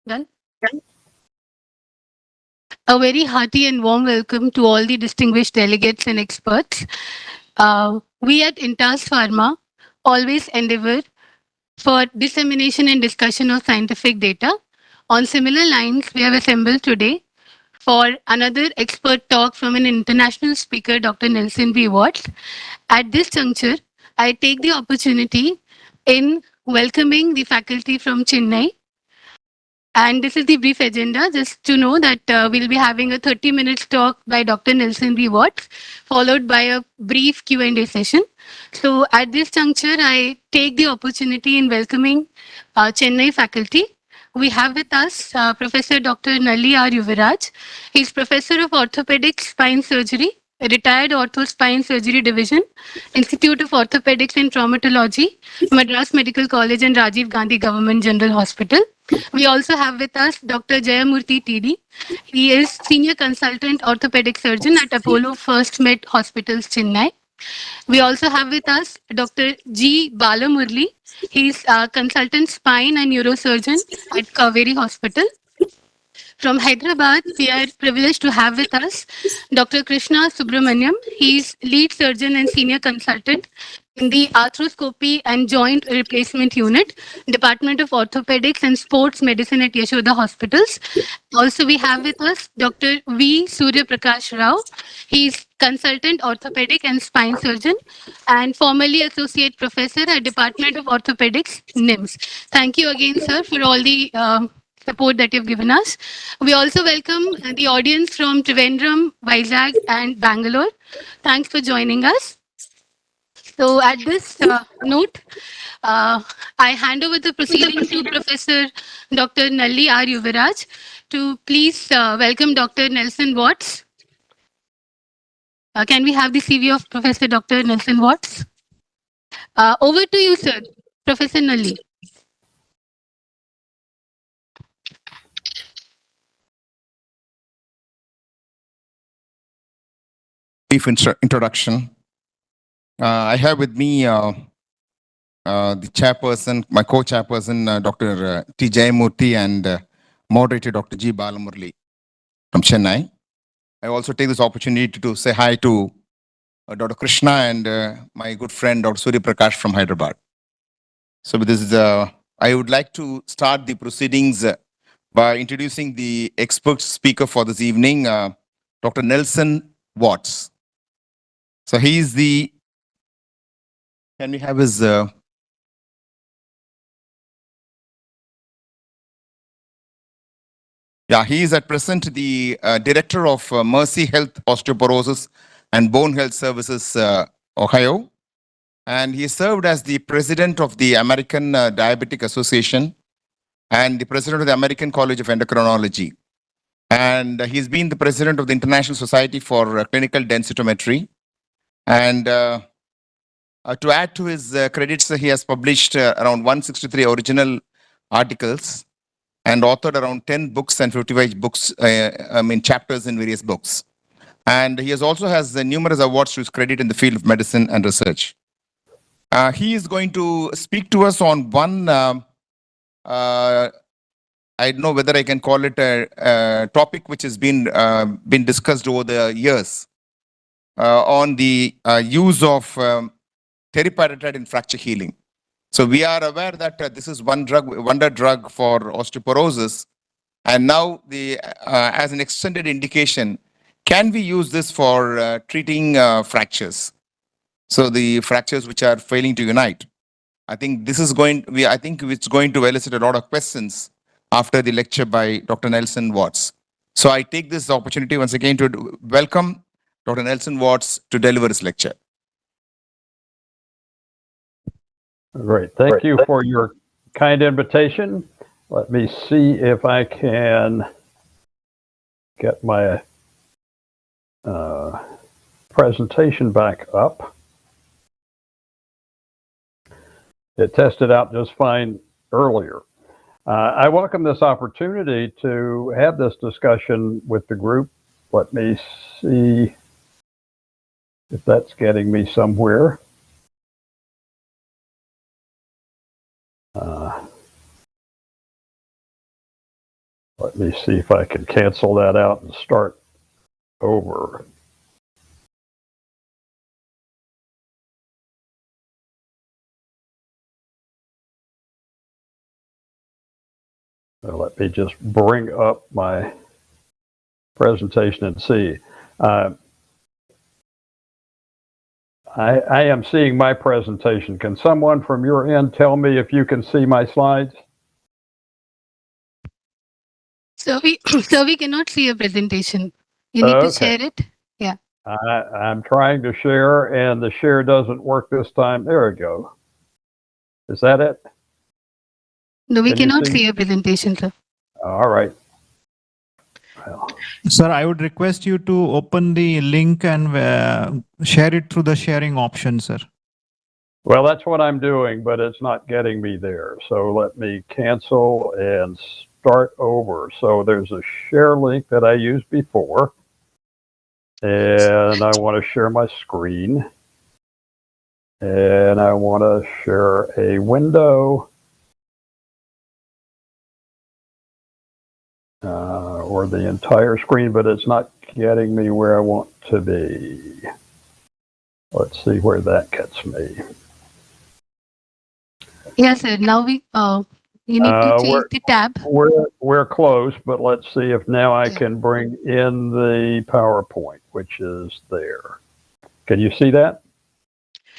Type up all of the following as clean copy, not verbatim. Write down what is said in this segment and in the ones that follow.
Done. A very hearty and warm welcome to all the distinguished delegates and experts. We at Intas Pharma always endeavor for dissemination and discussion of scientific data. On similar lines, we have assembled today for another expert talk from an international speaker, Dr. Nelson B. Watts. At this juncture, I take the opportunity in welcoming the faculty from Chennai. And this is the brief agenda, just to know that we'll be having a 30 minutes talk by Dr. Nelson B. Watts, followed by a brief Q&A session. So at this juncture, I take the opportunity in welcoming Chennai faculty. We have with us Professor Dr. Nalli R. Yuviraj. He's Professor of Orthopedic Spine Surgery, retired Ortho Spine Surgery Division, Institute of Orthopedics and Traumatology, Madras Medical College and Rajiv Gandhi Government General Hospital. We also have with us Dr. Jayamurthy TD. He is Senior Consultant Orthopedic Surgeon at Apollo First Med Hospitals, Chennai. We also have with us Dr. G. Balamurli. He's a Consultant Spine and Neurosurgeon at Kaveri Hospital. From Hyderabad, we are privileged to have with us Dr. Krishna Subramaniam. He's lead surgeon and senior consultant in the Arthroscopy and Joint Replacement Unit, Department of Orthopedics and Sports Medicine at Yashoda Hospitals. Also, we have with us Dr. V. Surya Prakash Rao. He's consultant orthopedic and spine surgeon and formerly associate professor at Department of Orthopedics, NIMS. Thank you again, sir, for all the support that you've given us. We also welcome the audience from Trivandrum, Vizag, and Bangalore. Thanks for joining us. So at this note, I hand over the proceedings to Professor Dr. Nalli R. Yuviraj to please welcome Dr. Nelson Watts. Can we have the CV of Professor Dr. Nelson Watts? Over to you, sir. Professor Nalli. Brief introduction. I have with me the chairperson, my co-chairperson, Dr. T. Jayamurthy, and moderator, Dr. G. Balamurli from Chennai. I also take this opportunity to say hi to Dr. Krishna and my good friend, Dr. Surya Prakash from Hyderabad. So with this, I would like to start the proceedings by introducing the expert speaker for this evening, Dr. Nelson Watts. So he is the, can we have his, he is at present the director of Mercy Health Osteoporosis and Bone Health Services, Ohio. And he served as the president of the American Diabetic Association and the president of the American College of Endocrinology. And he's been the president of the International Society for Clinical Densitometry. And to add to his credits, he has published around 163 original articles and authored around 10 books and 55 books, chapters in various books. And he also has numerous awards to his credit in the field of medicine and research. He is going to speak to us on one, I don't know whether I can call it a topic which has been discussed over the years on the use of teriparatide in fracture healing. So we are aware that this is wonder drug for osteoporosis, and now as an extended indication, can we use this for treating fractures? So the fractures which are failing to unite. I think this is I think it's going to elicit a lot of questions after the lecture by Dr. Nelson Watts. So I take this opportunity once again to welcome Dr. Nelson Watts to deliver his lecture. Great. Thank you for your kind invitation. Let me see if I can get my presentation back up. It tested out just fine earlier. I welcome this opportunity to have this discussion with the group. Let me see if that's getting me somewhere. Let me see if I can cancel that out and start over. So let me just bring up my presentation and see. I am seeing my presentation. Can someone from your end tell me if you can see my slides? So we cannot see your presentation. You need to Okay. share it. I'm trying to share and the share doesn't work this time. There we go. Is that it? No, we Can you cannot see? see your presentation, sir. All right. Well, Sir, I would request you to open the link and share it through the sharing option, sir. well, that's what I'm doing, but it's not getting me there. So let me cancel and start over. So there's a share link that I used before. And I want to share my screen. And I want to share a window. Or the entire screen, but it's not getting me where I want to be. Let's see where that gets me. Yes, sir. Now you need to change the tab. We're close, but let's see if now I Yeah. can bring in the PowerPoint, which is there. Can you see that?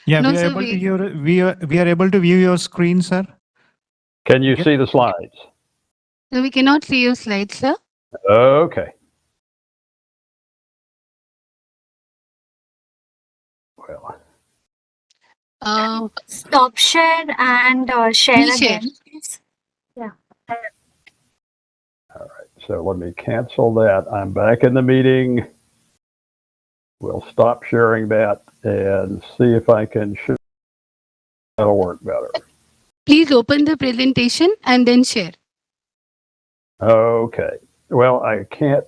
Yeah, No, we are sir, able to we- hear. We are able to view your screen, sir. Can you Yep. see the slides? No, we cannot see your slides, sir. Okay. Well, Stop share and share Reshare. again, please. so let me cancel that. I'm back in the meeting. We'll stop sharing that and see if I can share. That'll work better. Please open the presentation and then share. Okay. Well, I can't.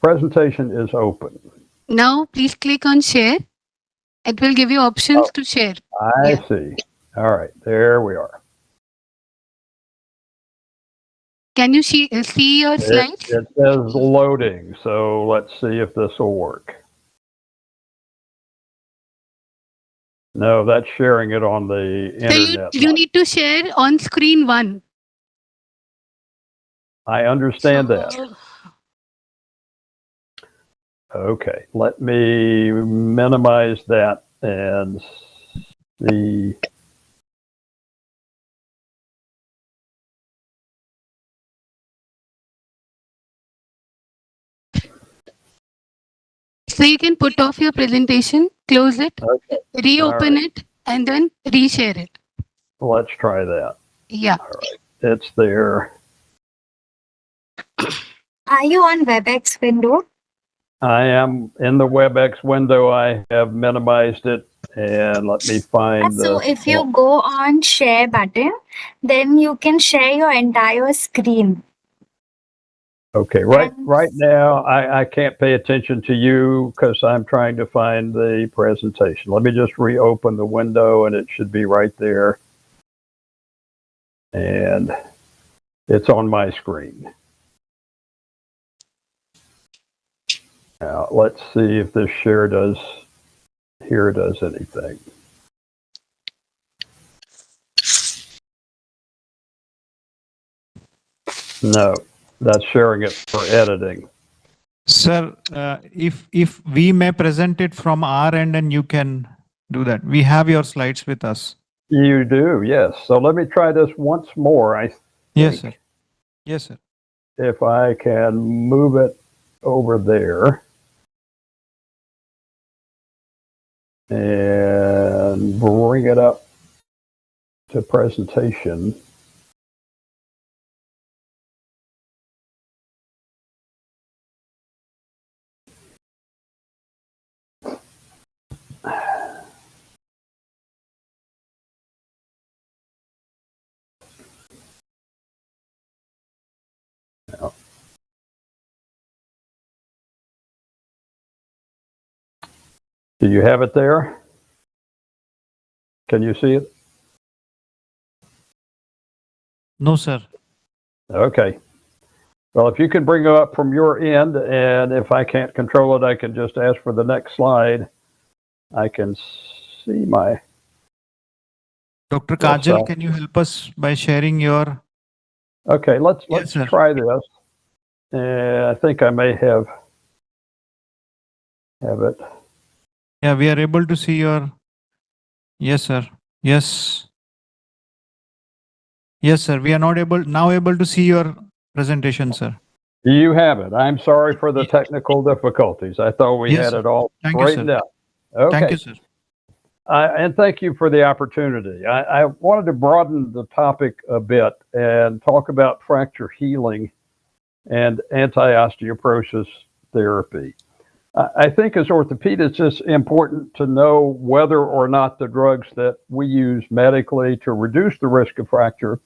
Presentation is open. Now, please click on share. It will give you options to share. I Yeah. see. All right. There we are. Can you see your slides? It says loading. So let's see if this will work. No, that's sharing it on the So internet. you need to share on screen 1. I understand that. So, Okay. Let me minimize that and see. so you can put off your presentation, close it, Okay. reopen All it, and then reshare it. Let's try that. Yeah. It's there. Are you on WebEx window? I am in the WebEx window. I have minimized it, and let me find So the. if you go on share button, then you can share your entire screen. Okay, right now I can't pay attention to you because I'm trying to find the presentation. Let me just reopen the window, and it should be right there, and it's on my screen. Now let's see if this share does anything. No, that's sharing it for editing. Sir, if we may present it from our end and you can do that. We have your slides with us. You do, yes. So let me try this once more. Yes, sir. Yes, sir. If I can move it over there and bring it up to presentation. Do you have it there? Can you see it? No, sir. Okay. Well, if you can bring it up from your end, and if I can't control it, I can just ask for the next slide. I can see my. Dr. Yes, Kajal, sir. can you help us by sharing your? Okay, let's sir. try this. I think I may have it. Yeah, we are able to see your. Yes, sir. Yes. Yes, sir. We are not able to see your presentation, sir. You have it. I'm sorry for the technical difficulties. I thought we Yes, had sir. it all Thank you, straightened sir. out. Okay. Thank you, sir. And thank you for the opportunity. I wanted to broaden the topic a bit and talk about fracture healing and anti-osteoporosis therapy. I think as orthopedists, it's important to know whether or not the drugs that we use medically to reduce the risk of fracture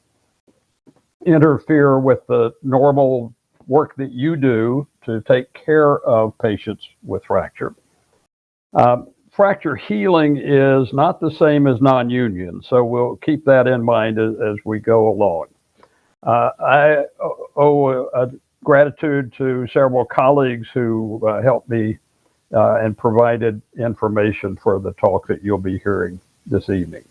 interfere with the normal work that you do to take care of patients with fracture. Fracture healing is not the same as non-union, so we'll keep that in mind as we go along. I owe a gratitude to several colleagues who helped me and provided information for the talk that you'll be hearing this evening.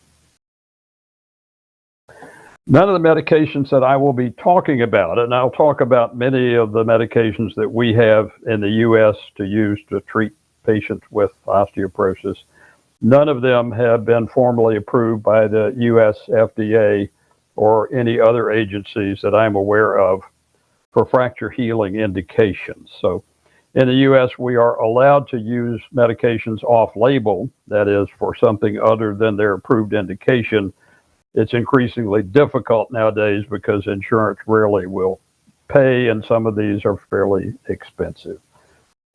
None of the medications that I will be talking about, and I'll talk about many of the medications that we have in the U.S. to use to treat patients with osteoporosis, none of them have been formally approved by the U.S. FDA or any other agencies that I'm aware of for fracture healing indications. So in the U.S., we are allowed to use medications off-label, that is, for something other than their approved indication. It's increasingly difficult nowadays because insurance rarely will pay, and some of these are fairly expensive.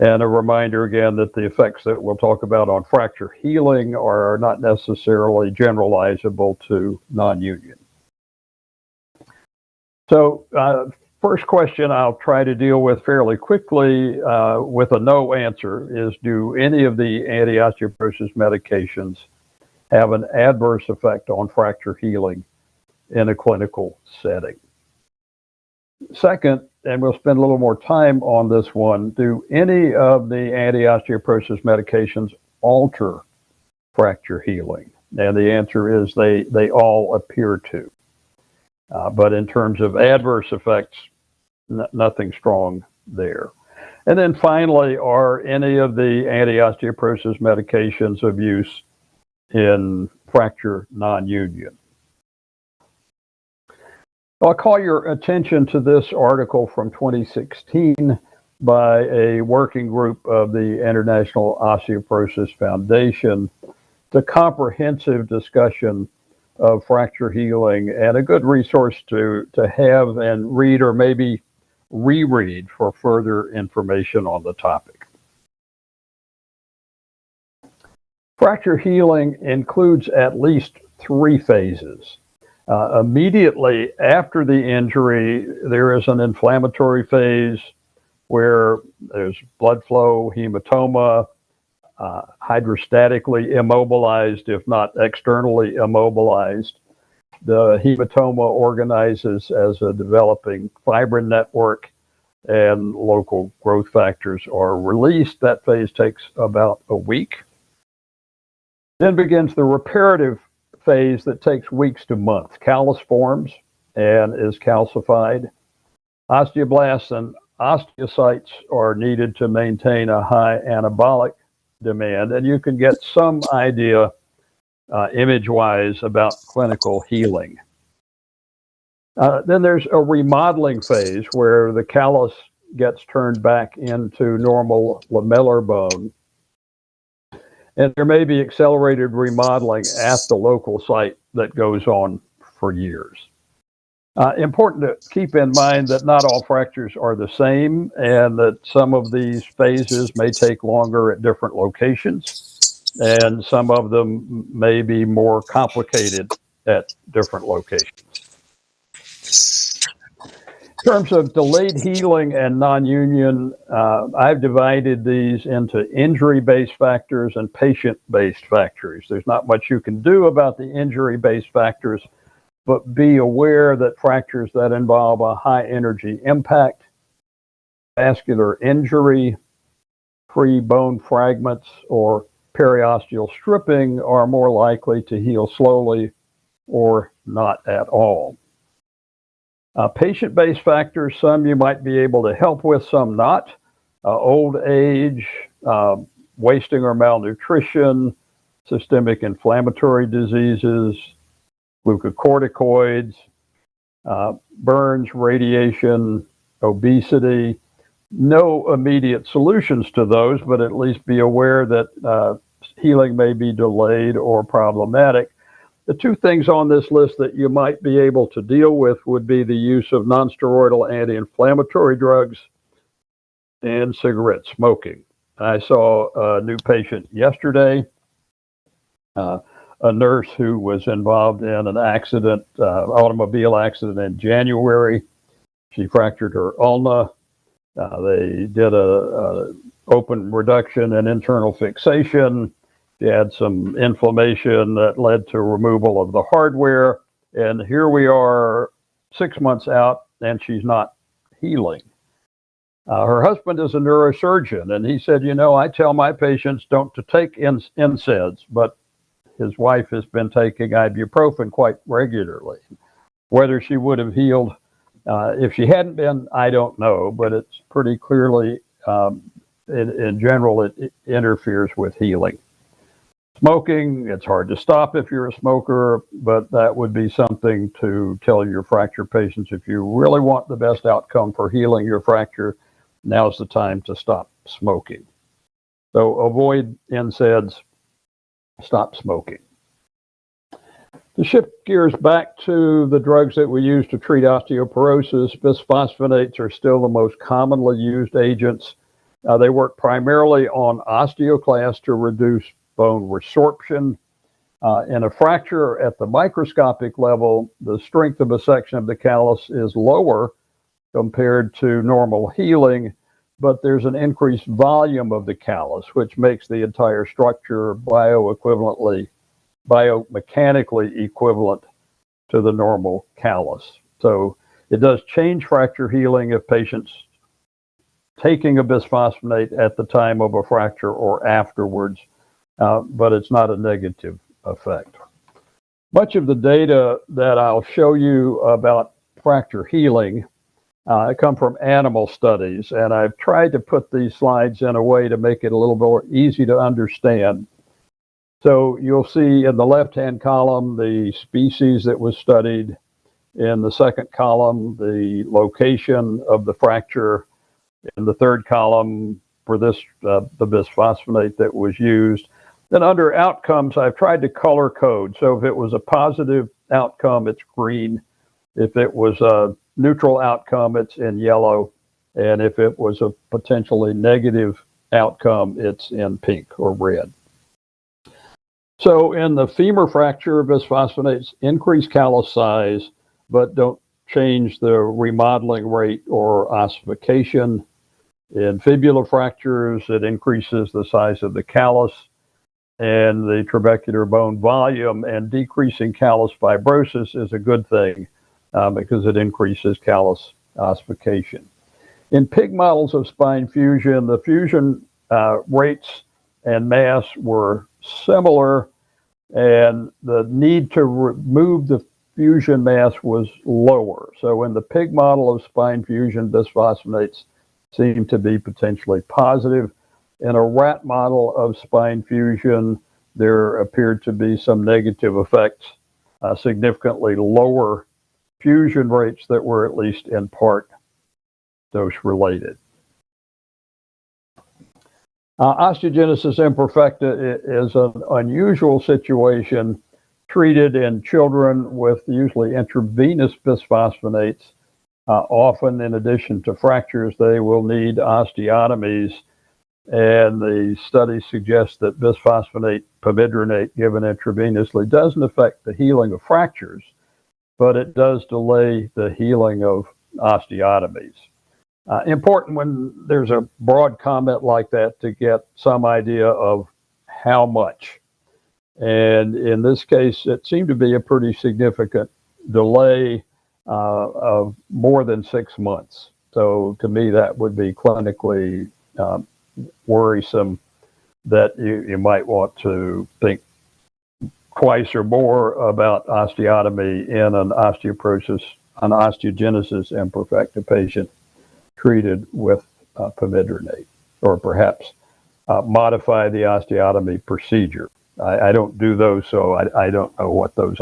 And a reminder again that the effects that we'll talk about on fracture healing are not necessarily generalizable to non-union. So first question I'll try to deal with fairly quickly with a no answer is, do any of the anti-osteoporosis medications have an adverse effect on fracture healing in a clinical setting? Second, and we'll spend a little more time on this one, do any of the anti-osteoporosis medications alter fracture healing? And the answer is they all appear to. But in terms of adverse effects, nothing strong there. And then finally, are any of the anti-osteoporosis medications of use in fracture non-union? I'll call your attention to this article from 2016 by a working group of the International Osteoporosis Foundation. It's a comprehensive discussion of fracture healing and a good resource to have and read or maybe reread for further information on the topic. Fracture healing includes at least 3 phases. Immediately after the injury, there is an inflammatory phase where there's blood flow, hematoma, hydrostatically immobilized, if not externally immobilized. The hematoma organizes as a developing fibrin network and local growth factors are released. That phase takes about a week. Then begins the reparative phase that takes weeks to months. Callus forms and is calcified. Osteoblasts and osteocytes are needed to maintain a high anabolic demand, and you can get some idea image-wise about clinical healing. Then there's a remodeling phase where the callus gets turned back into normal lamellar bone. And there may be accelerated remodeling at the local site that goes on for years. Important to keep in mind that not all fractures are the same and that some of these phases may take longer at different locations and some of them may be more complicated at different locations. In terms of delayed healing and non-union, I've divided these into injury-based factors and patient-based factors. There's not much you can do about the injury-based factors, but be aware that fractures that involve a high energy impact, vascular injury, free bone fragments, or periosteal stripping are more likely to heal slowly or not at all. Patient-based factors, some you might be able to help with, some not. Old age, wasting or malnutrition, systemic inflammatory diseases, glucocorticoids, burns, radiation, obesity. No immediate solutions to those, but at least be aware that healing may be delayed or problematic. The two things on this list that you might be able to deal with would be the use of nonsteroidal anti-inflammatory drugs and cigarette smoking. I saw a new patient yesterday, a nurse who was involved in an accident, automobile accident in January. She fractured her ulna. They did a open reduction and internal fixation. She had some inflammation that led to removal of the hardware. And here we are 6 months out and she's not healing. Her husband is a neurosurgeon, and he said, you know, I tell my patients don't to take NSAIDs, but his wife has been taking ibuprofen quite regularly. Whether she would have healed if she hadn't been, I don't know, but it's pretty clearly, in general, it interferes with healing. Smoking, it's hard to stop if you're a smoker, but that would be something to tell your fracture patients. If you really want the best outcome for healing your fracture, now's the time to stop smoking. So avoid NSAIDs, stop smoking. To shift gears back to the drugs that we use to treat osteoporosis, bisphosphonates are still the most commonly used agents. They work primarily on osteoclasts to reduce bone resorption. In a fracture at the microscopic level, the strength of a section of the callus is lower compared to normal healing, but there's an increased volume of the callus, which makes the entire structure biomechanically equivalent to the normal callus. So it does change fracture healing if patients taking a bisphosphonate at the time of a fracture or afterwards, but it's not a negative effect. Much of the data that I'll show you about fracture healing come from animal studies, and I've tried to put these slides in a way to make it a little more easy to understand. So you'll see in the left-hand column the species that was studied. In the second column, the location of the fracture. In the third column, for this, the bisphosphonate that was used. Then under outcomes, I've tried to color code. So if it was a positive outcome, it's green. If it was a neutral outcome, it's in yellow. And if it was a potentially negative outcome, it's in pink or red. So in the femur fracture, bisphosphonates increase callus size, but don't change the remodeling rate or ossification. In fibular fractures, it increases the size of the callus and the trabecular bone volume, and decreasing callus fibrosis is a good thing because it increases callus ossification. In pig models of spine fusion, the fusion rates and mass were similar, and the need to remove the fusion mass was lower. So in the pig model of spine fusion, bisphosphonates seem to be potentially positive. In a rat model of spine fusion, there appeared to be some negative effects, significantly lower fusion rates that were at least in part dose related. Osteogenesis imperfecta is an unusual situation treated in children with usually intravenous bisphosphonates. Often, in addition to fractures, they will need osteotomies, and the studies suggest that bisphosphonate pamidronate given intravenously doesn't affect the healing of fractures, but it does delay the healing of osteotomies. Important when there's a broad comment like that to get some idea of how much. And in this case, it seemed to be a pretty significant delay of more than 6 months. So to me, that would be clinically worrisome, that you might want to think twice or more about osteotomy in an osteoporosis, an osteogenesis imperfecta patient treated with pamidronate, or perhaps modify the osteotomy procedure. I don't do those, so I don't know what those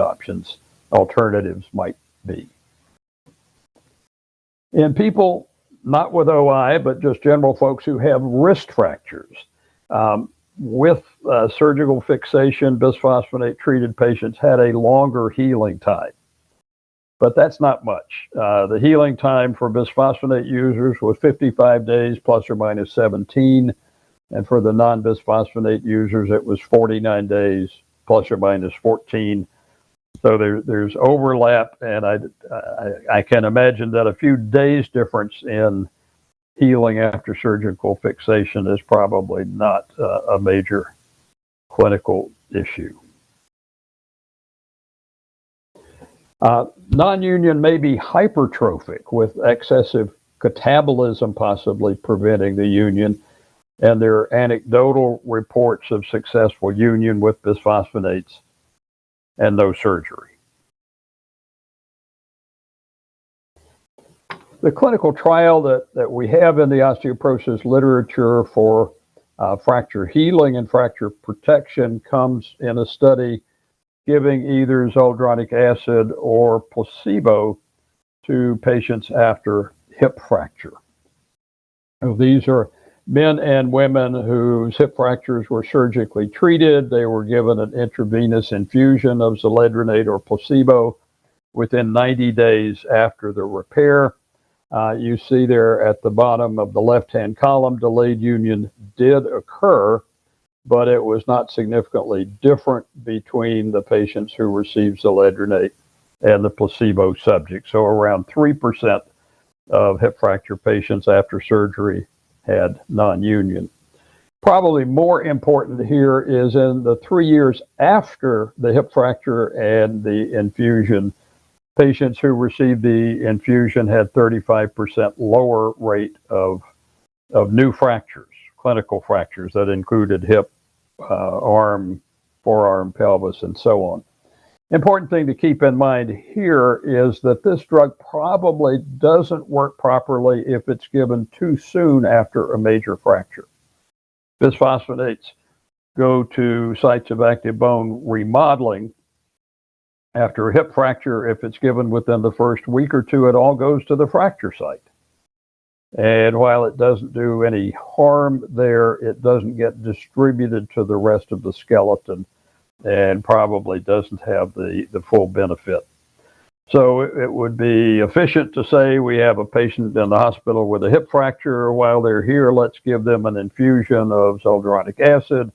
alternatives might be. In people not with OI, but just general folks who have wrist fractures, with surgical fixation, bisphosphonate treated patients had a longer healing time. But that's not much. The healing time for bisphosphonate users was 55 days plus or minus 17. And for the non-bisphosphonate users, it was 49 days plus or minus 14. So there's overlap, and I can imagine that a few days difference in healing after surgical fixation is probably not a major clinical issue. Non-union may be hypertrophic, with excessive catabolism possibly preventing the union, and there are anecdotal reports of successful union with bisphosphonates and no surgery. The clinical trial that we have in the osteoporosis literature for fracture healing and fracture protection comes in a study giving either zoledronic acid or placebo to patients after hip fracture. So these are men and women whose hip fractures were surgically treated. They were given an intravenous infusion of zoledronate or placebo within 90 days after the repair. You see there at the bottom of the left-hand column, delayed union did occur, but it was not significantly different between the patients who received zoledronate and the placebo subject. So around 3% of hip fracture patients after surgery had non-union. Probably more important here is in the 3 years after the hip fracture and the infusion, patients who received the infusion had 35% lower rate of new fractures, clinical fractures that included hip, arm, forearm, pelvis, and so on. Important thing to keep in mind here is that this drug probably doesn't work properly if it's given too soon after a major fracture. Bisphosphonates go to sites of active bone remodeling. After a hip fracture, if it's given within the first week or two, it all goes to the fracture site. And while it doesn't do any harm there, it doesn't get distributed to the rest of the skeleton and probably doesn't have the full benefit. So it would be efficient to say we have a patient in the hospital with a hip fracture. While they're here, let's give them an infusion of zoledronic acid.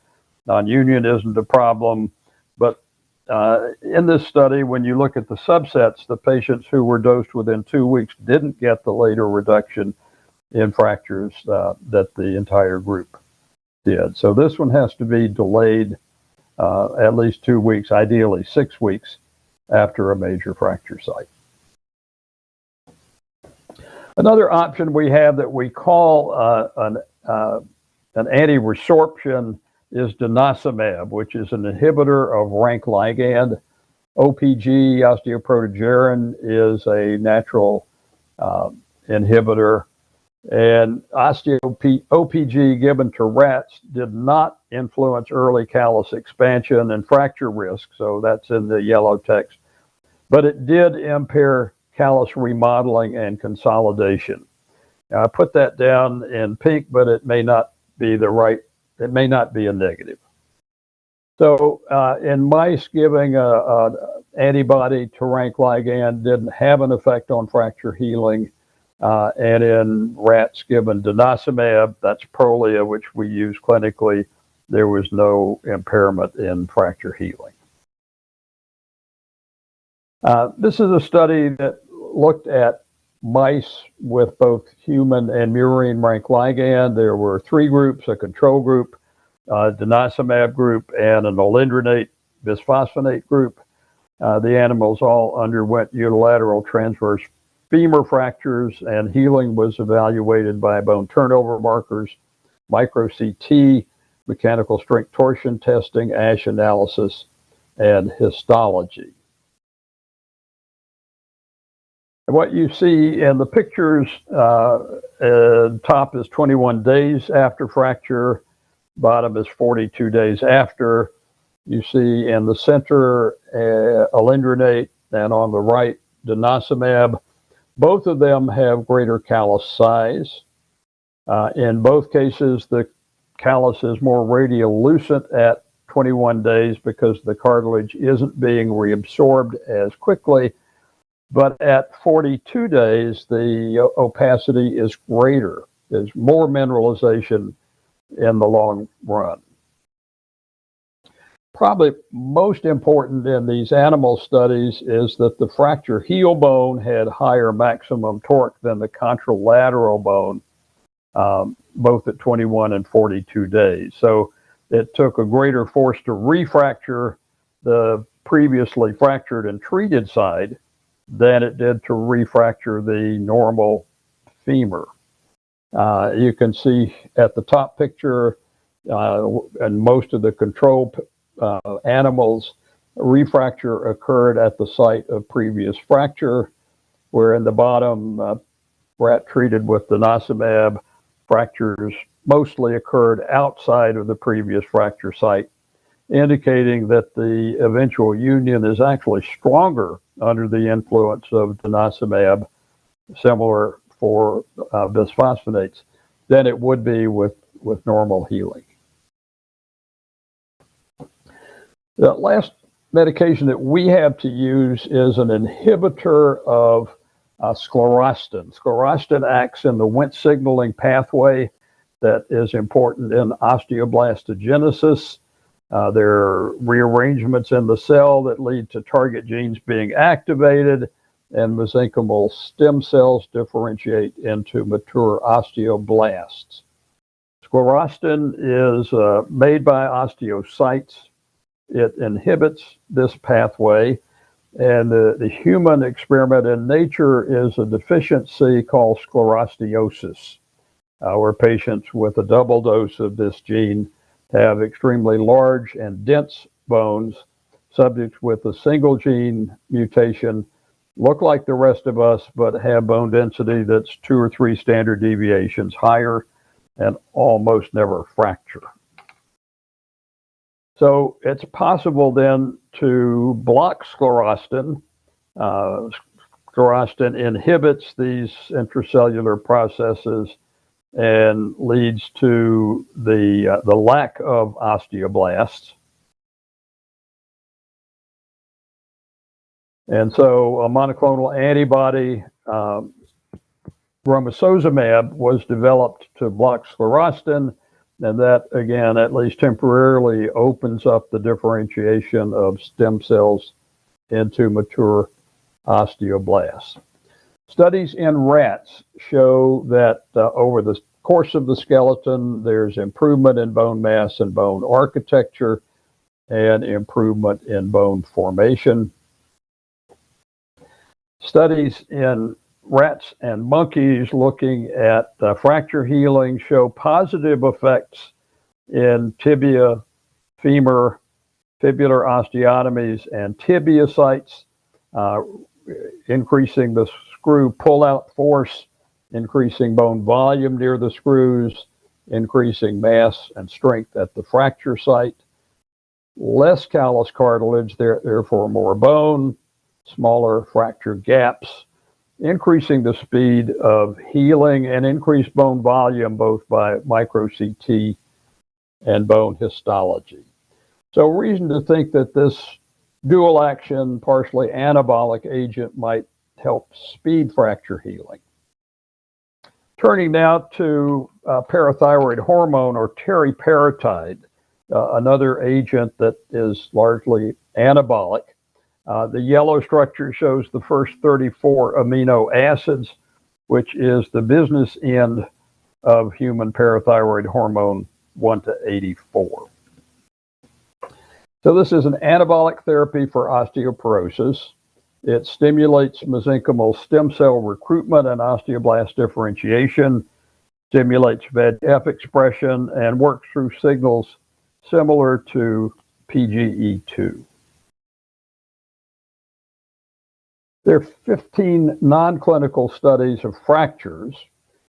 Non-union isn't a problem. But in this study, when you look at the subsets, the patients who were dosed within 2 weeks didn't get the later reduction in fractures that the entire group did. So this one has to be delayed at least 2 weeks, ideally 6 weeks after a major fracture site. Another option we have that we call an anti-resorption is denosumab, which is an inhibitor of rank ligand. OPG, osteoprotogerin, is a natural inhibitor. And OPG given to rats did not influence early callus expansion and fracture risk, so that's in the yellow text. But it did impair callus remodeling and consolidation. Now, I put that down in pink, but it may not be it may not be a negative. So in mice, giving an antibody to rank ligand didn't have an effect on fracture healing. And in rats given denosumab, that's Prolia, which we use clinically, there was no impairment in fracture healing. This is a study that looked at mice with both human and murine rank ligand. There were 3 groups: a control group, a denosumab group, and an olindronate bisphosphonate group. The animals all underwent unilateral transverse femur fractures, and healing was evaluated by bone turnover markers, micro-CT, mechanical strength torsion testing, ASH analysis, and histology. And what you see in the pictures, top is 21 days after fracture, bottom is 42 days after. You see in the center alendronate, and on the right denosumab. Both of them have greater callus size. In both cases, the callus is more radiolucent at 21 days because the cartilage isn't being reabsorbed as quickly. But at 42 days, the opacity is greater. There's more mineralization in the long run. Probably most important in these animal studies is that the fracture heel bone had higher maximum torque than the contralateral bone, both at 21 and 42 days. So it took a greater force to refracture the previously fractured and treated side than it did to refracture the normal femur. You can see at the top picture, and most of the control animals, refracture occurred at the site of previous fracture, where in the bottom, rat treated with denosumab, fractures mostly occurred outside of the previous fracture site, indicating that the eventual union is actually stronger under the influence of denosumab, similar for bisphosphonates, than it would be with normal healing. The last medication that we have to use is an inhibitor of sclerostin. Sclerostin acts in the Wnt signaling pathway that is important in osteoblastogenesis. There are rearrangements in the cell that lead to target genes being activated, and mesenchymal stem cells differentiate into mature osteoblasts. Sclerostin is made by osteocytes. It inhibits this pathway, and the human experiment in nature is a deficiency called sclerostiosis, where patients with a double dose of this gene have extremely large and dense bones. Subjects with a single gene mutation look like the rest of us, but have bone density that's 2 or 3 standard deviations higher and almost never fracture. So it's possible then to block sclerostin. Sclerostin inhibits these intracellular processes and leads to the lack of osteoblasts. And so a monoclonal antibody, romosozumab, was developed to block sclerostin, and that, again, at least temporarily opens up the differentiation of stem cells into mature osteoblasts. Studies in rats show that over the course of the skeleton, there's improvement in bone mass and bone architecture and improvement in bone formation. Studies in rats and monkeys looking at fracture healing show positive effects in tibia, femur, fibular osteotomies, and tibiocytes, increasing the screw pull-out force, increasing bone volume near the screws, increasing mass and strength at the fracture site. Less callus cartilage, therefore more bone, smaller fracture gaps, increasing the speed of healing and increased bone volume both by micro-CT and bone histology. So reason to think that this dual action, partially anabolic agent might help speed fracture healing. Turning now to parathyroid hormone, or teriparatide, another agent that is largely anabolic. The yellow structure shows the first 34 amino acids, which is the business end of human parathyroid hormone 1 to 84. So this is an anabolic therapy for osteoporosis. It stimulates mesenchymal stem cell recruitment and osteoblast differentiation, stimulates VEGF expression, and works through signals similar to PGE2. There are 15 non-clinical studies of fractures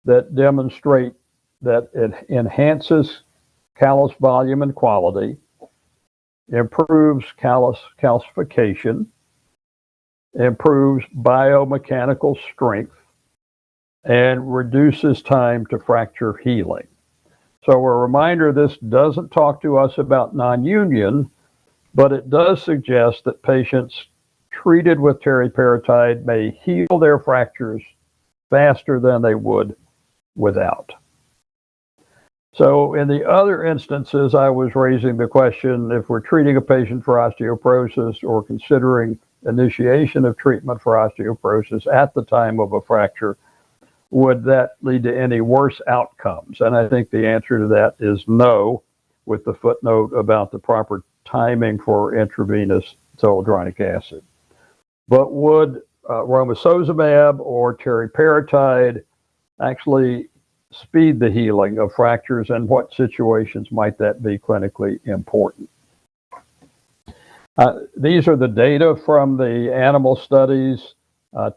that demonstrate that it enhances callus volume and quality, improves callus calcification, improves biomechanical strength, and reduces time to fracture healing. So a reminder, this doesn't talk to us about non-union, but it does suggest that patients treated with teriparatide may heal their fractures faster than they would without. So in the other instances, I was raising the question, if we're treating a patient for osteoporosis or considering initiation of treatment for osteoporosis at the time of a fracture, would that lead to any worse outcomes? And I think the answer to that is no, with the footnote about the proper timing for intravenous zoledronic acid. But would romosozumab or teriparatide actually speed the healing of fractures, and what situations might that be clinically important? These are the data from the animal studies,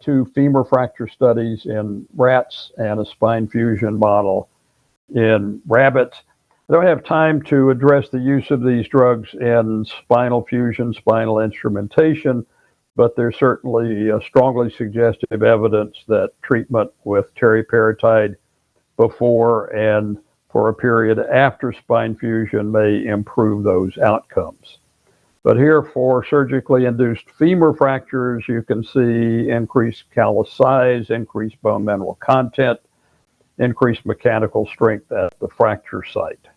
2 femur fracture studies in rats and a spine fusion model in rabbits. I don't have time to address the use of these drugs in spinal fusion, spinal instrumentation, but there's certainly strongly suggestive evidence that treatment with teriparatide before and for a period after spine fusion may improve those outcomes. But here for surgically induced femur fractures, you can see increased callus size, increased bone mineral content, increased mechanical strength at the fracture site.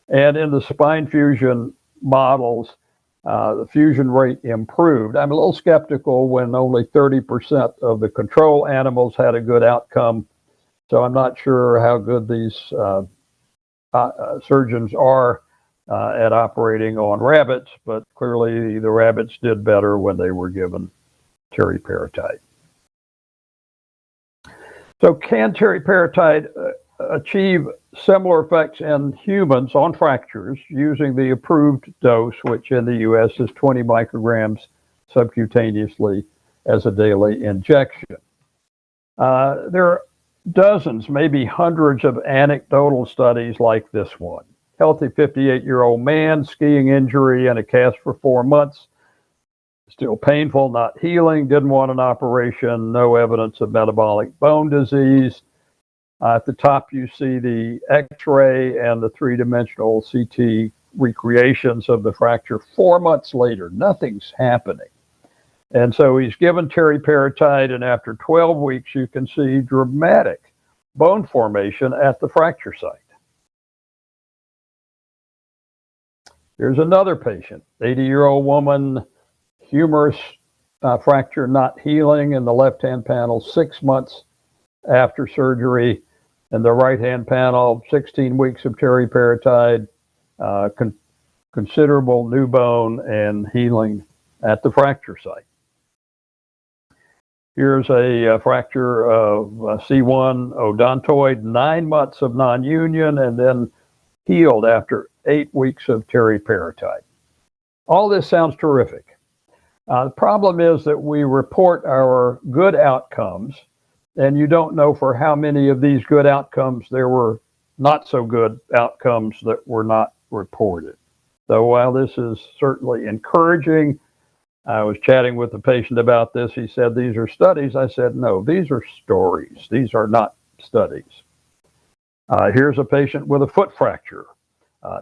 And in the spine fusion models, the fusion rate improved. I'm a little skeptical when only 30% of the control animals had a good outcome. So I'm not sure how good these surgeons are at operating on rabbits, but clearly the rabbits did better when they were given teriparatide. So can teriparatide achieve similar effects in humans on fractures using the approved dose, which in the US is 20 micrograms subcutaneously as a daily injection? There are dozens, maybe hundreds of anecdotal studies like this one. Healthy 58-year-old man, skiing injury and a cast for 4 months. Still painful, not healing, didn't want an operation, no evidence of metabolic bone disease. At the top, you see the X-ray and the 3-dimensional CT recreations of the fracture 4 months later. Nothing's happening. And so he's given teriparatide, and after 12 weeks, you can see dramatic bone formation at the fracture site. Here's another patient, 80-year-old woman, humerus fracture not healing in the left-hand panel 6 months after surgery. In the right-hand panel, 16 weeks of teriparatide, considerable new bone and healing at the fracture site. Here's a fracture of C1 odontoid, 9 months of non-union, and then healed after 8 weeks of teriparatide. All this sounds terrific. The problem is that we report our good outcomes, and you don't know for how many of these good outcomes there were not so good outcomes that were not reported. So while this is certainly encouraging, I was chatting with the patient about this. He said, these are studies. I said, no, these are stories. These are not studies. Here's a patient with a foot fracture,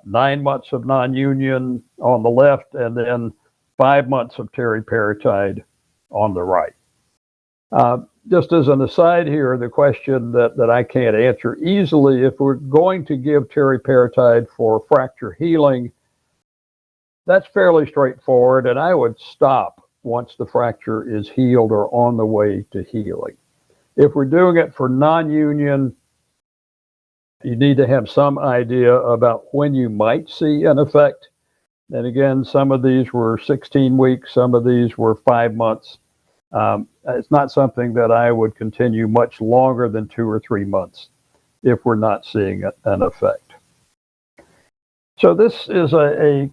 9 months of non-union on the left, and then 5 months of teriparatide on the right. Just as an aside here, the question that I can't answer easily, if we're going to give teriparatide for fracture healing, that's fairly straightforward, and I would stop once the fracture is healed or on the way to healing. If we're doing it for non-union, you need to have some idea about when you might see an effect. And again, some of these were 16 weeks, some of these were 5 months. It's not something that I would continue much longer than 2 or 3 months if we're not seeing an effect. So this is a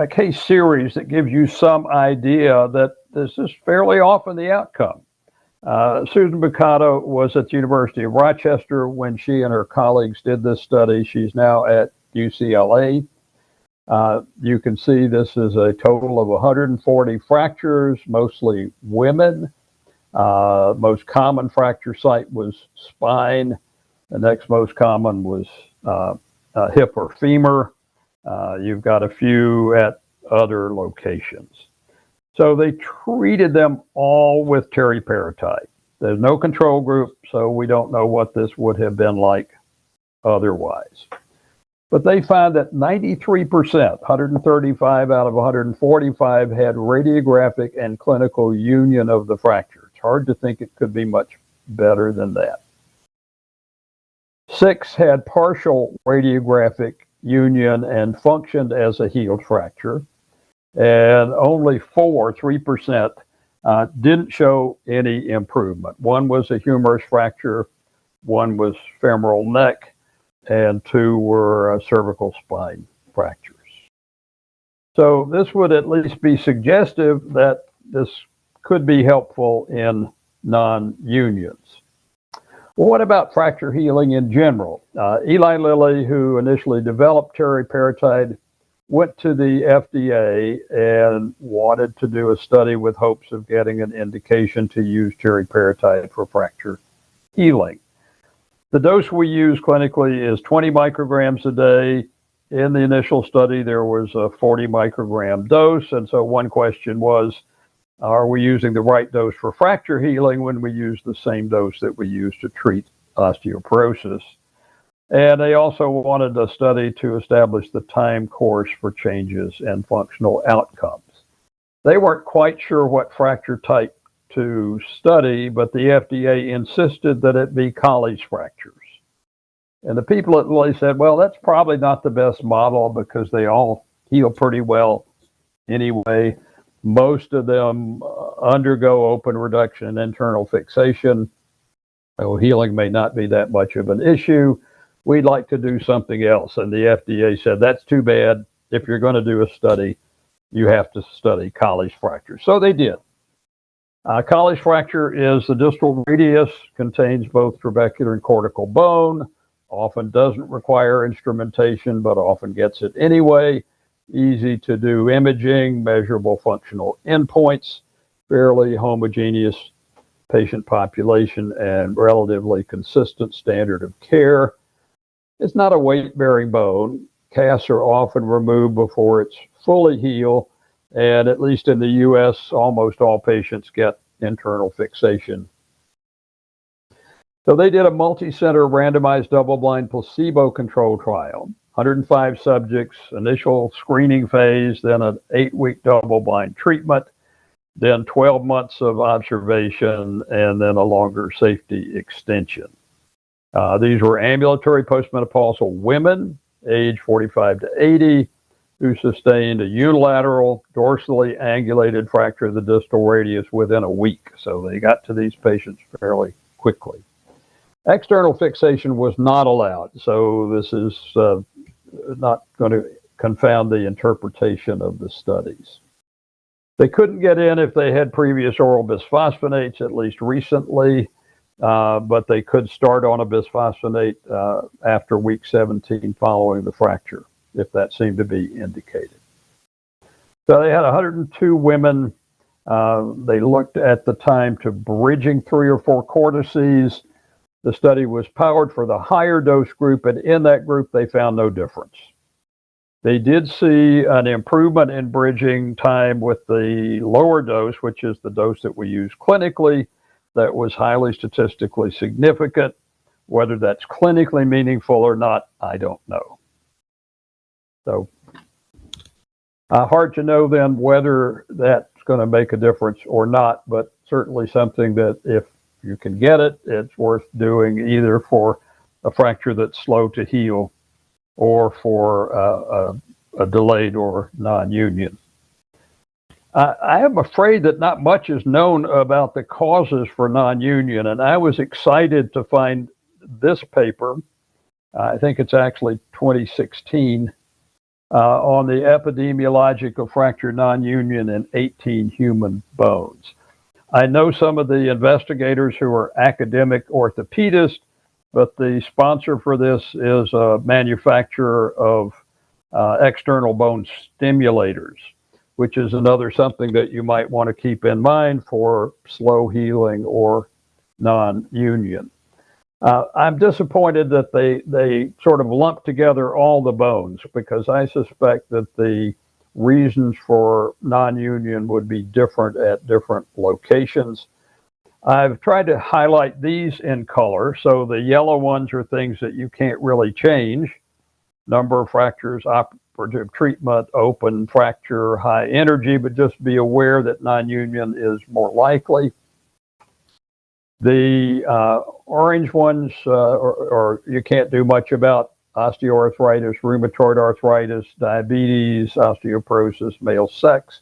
case series that gives you some idea that this is fairly often the outcome. Susan Bucata was at the University of Rochester when she and her colleagues did this study. She's now at UCLA. You can see this is a total of 140 fractures, mostly women. Most common fracture site was spine. The next most common was hip or femur. You've got a few at other locations. So they treated them all with teriparatide. There's no control group, so we don't know what this would have been like otherwise. But they found that 93%, 135 out of 145, had radiographic and clinical union of the fracture. It's hard to think it could be much better than that. 6 had partial radiographic union and functioned as a healed fracture. And only 3%, didn't show any improvement. 1 was a humerus fracture, 1 was femoral neck, and 2 were cervical spine fractures. So this would at least be suggestive that this could be helpful in non-unions. Well, what about fracture healing in general? Eli Lilly, who initially developed teriparatide, went to the FDA and wanted to do a study with hopes of getting an indication to use teriparatide for fracture healing. The dose we use clinically is 20 micrograms a day. In the initial study, there was a 40 microgram dose. And so one question was, are we using the right dose for fracture healing when we use the same dose that we use to treat osteoporosis? And they also wanted a study to establish the time course for changes and functional outcomes. They weren't quite sure what fracture type to study, but the FDA insisted that it be Colles fractures. And the people at Lilly said, well, that's probably not the best model because they all heal pretty well anyway. Most of them undergo open reduction and internal fixation. So healing may not be that much of an issue. We'd like to do something else. And the FDA said, that's too bad. If you're going to do a study, you have to study Colles fracture. So they did. Colles fracture is the distal radius, contains both trabecular and cortical bone, often doesn't require instrumentation, but often gets it anyway. Easy to do imaging, measurable functional endpoints, fairly homogeneous patient population, and relatively consistent standard of care. It's not a weight-bearing bone. Casts are often removed before it's fully healed, and at least in the U.S., almost all patients get internal fixation. So they did a multi-center randomized double-blind placebo-controlled trial, 105 subjects, initial screening phase, then an 8-week double-blind treatment, then 12 months of observation, and then a longer safety extension. These were ambulatory postmenopausal women, age 45 to 80, who sustained a unilateral dorsally angulated fracture of the distal radius within a week. So they got to these patients fairly quickly. External fixation was not allowed. So this is not going to confound the interpretation of the studies. They couldn't get in if they had previous oral bisphosphonates, at least recently. But they could start on a bisphosphonate after week 17 following the fracture, if that seemed to be indicated. So they had 102 women. They looked at the time to bridging 3 or 4 cortices. The study was powered for the higher dose group, and in that group, they found no difference. They did see an improvement in bridging time with the lower dose, which is the dose that we use clinically. That was highly statistically significant. Whether that's clinically meaningful or not, I don't know. So hard to know then whether that's going to make a difference or not, but certainly something that if you can get it, it's worth doing either for a fracture that's slow to heal or for a delayed or non-union. I am afraid that not much is known about the causes for non-union, and I was excited to find this paper. I think it's actually 2016 on the epidemiology of fracture non-union in 18 human bones. I know some of the investigators who are academic orthopedists, but the sponsor for this is a manufacturer of external bone stimulators, which is another something that you might want to keep in mind for slow healing or non-union. I'm disappointed that they sort of lump together all the bones, because I suspect that the reasons for non-union would be different at different locations. I've tried to highlight these in color. So the yellow ones are things that you can't really change: number of fractures, operative treatment, open fracture, high energy, but just be aware that non-union is more likely. The orange ones, or you can't do much about: osteoarthritis, rheumatoid arthritis, diabetes, osteoporosis, male sex.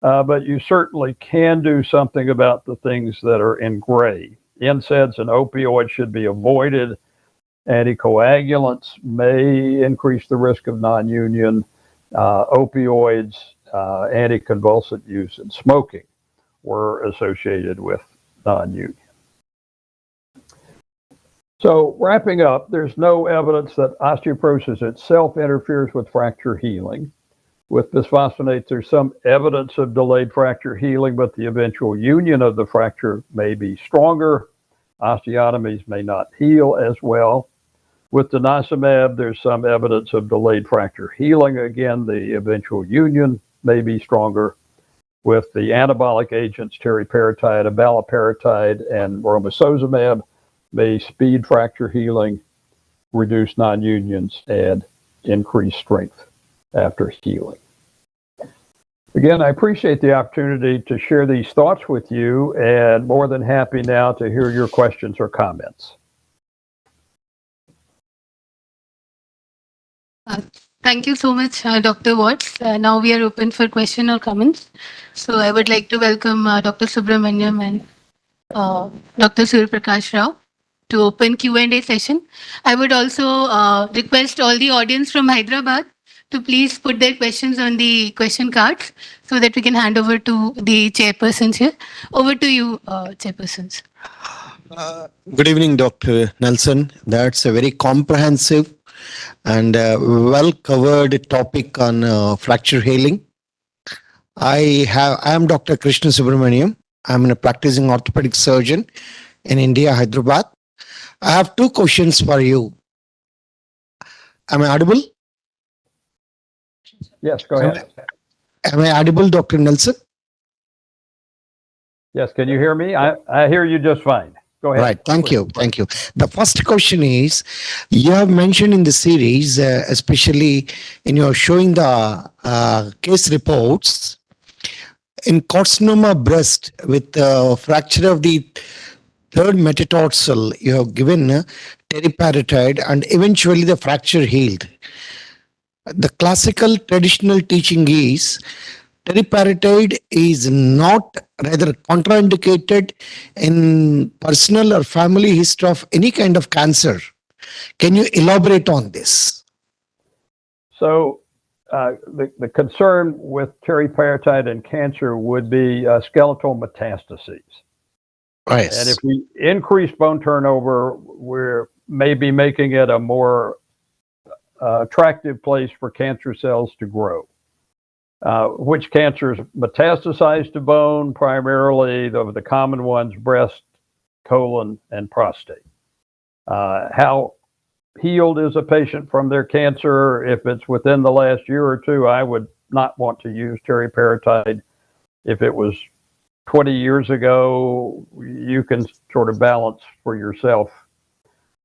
But you certainly can do something about the things that are in gray. NSAIDs and opioids should be avoided. Anticoagulants may increase the risk of non-union. Opioids, anticonvulsant use, and smoking were associated with non-union. So wrapping up, there's no evidence that osteoporosis itself interferes with fracture healing. With bisphosphonates, there's some evidence of delayed fracture healing, but the eventual union of the fracture may be stronger. Osteotomies may not heal as well. With denosumab, there's some evidence of delayed fracture healing. Again, the eventual union may be stronger. With the anabolic agents, teriparatide, abaloparatide, and romosozumab, may speed fracture healing, reduce non-unions, and increase strength after healing. Again, I appreciate the opportunity to share these thoughts with you, and more than happy now to hear your questions or comments. Thank you so much, Dr. Watts. Now we are open for question or comments. So I would like to welcome Dr. Subramaniam and Dr. Surya Prakash Rao to open Q&A session. I would also request all the audience from Hyderabad to please put their questions on the question cards so that we can hand over to the chairpersons here. Over to you, chairpersons. Good evening, Dr. Nelson. That's a very comprehensive and well-covered topic on fracture healing. I am Dr. Krishna Subramaniam. I'm a practicing orthopedic surgeon in India, Hyderabad. I have two questions for you. Am I audible? Yes, go ahead. Am I audible, Dr. Nelson? Yes, can you hear me? I hear you just fine. Go ahead. Right, thank you. The first question is, you have mentioned in the series, especially in your showing the case reports, in carcinoma breast with fracture of the third metatarsal, you have given teriparatide and eventually the fracture healed. The classical traditional teaching is teriparatide is not, rather contraindicated in personal or family history of any kind of cancer. Can you elaborate on this? So the concern with teriparatide and cancer would be skeletal metastases. Yes. And if we increase bone turnover, we're maybe making it a more attractive place for cancer cells to grow. Which cancers metastasize to bone? Primarily the common ones: breast, colon, and prostate. How healed is a patient from their cancer? If it's within the last year or two, I would not want to use teriparatide. If it was 20 years ago, you can sort of balance for yourself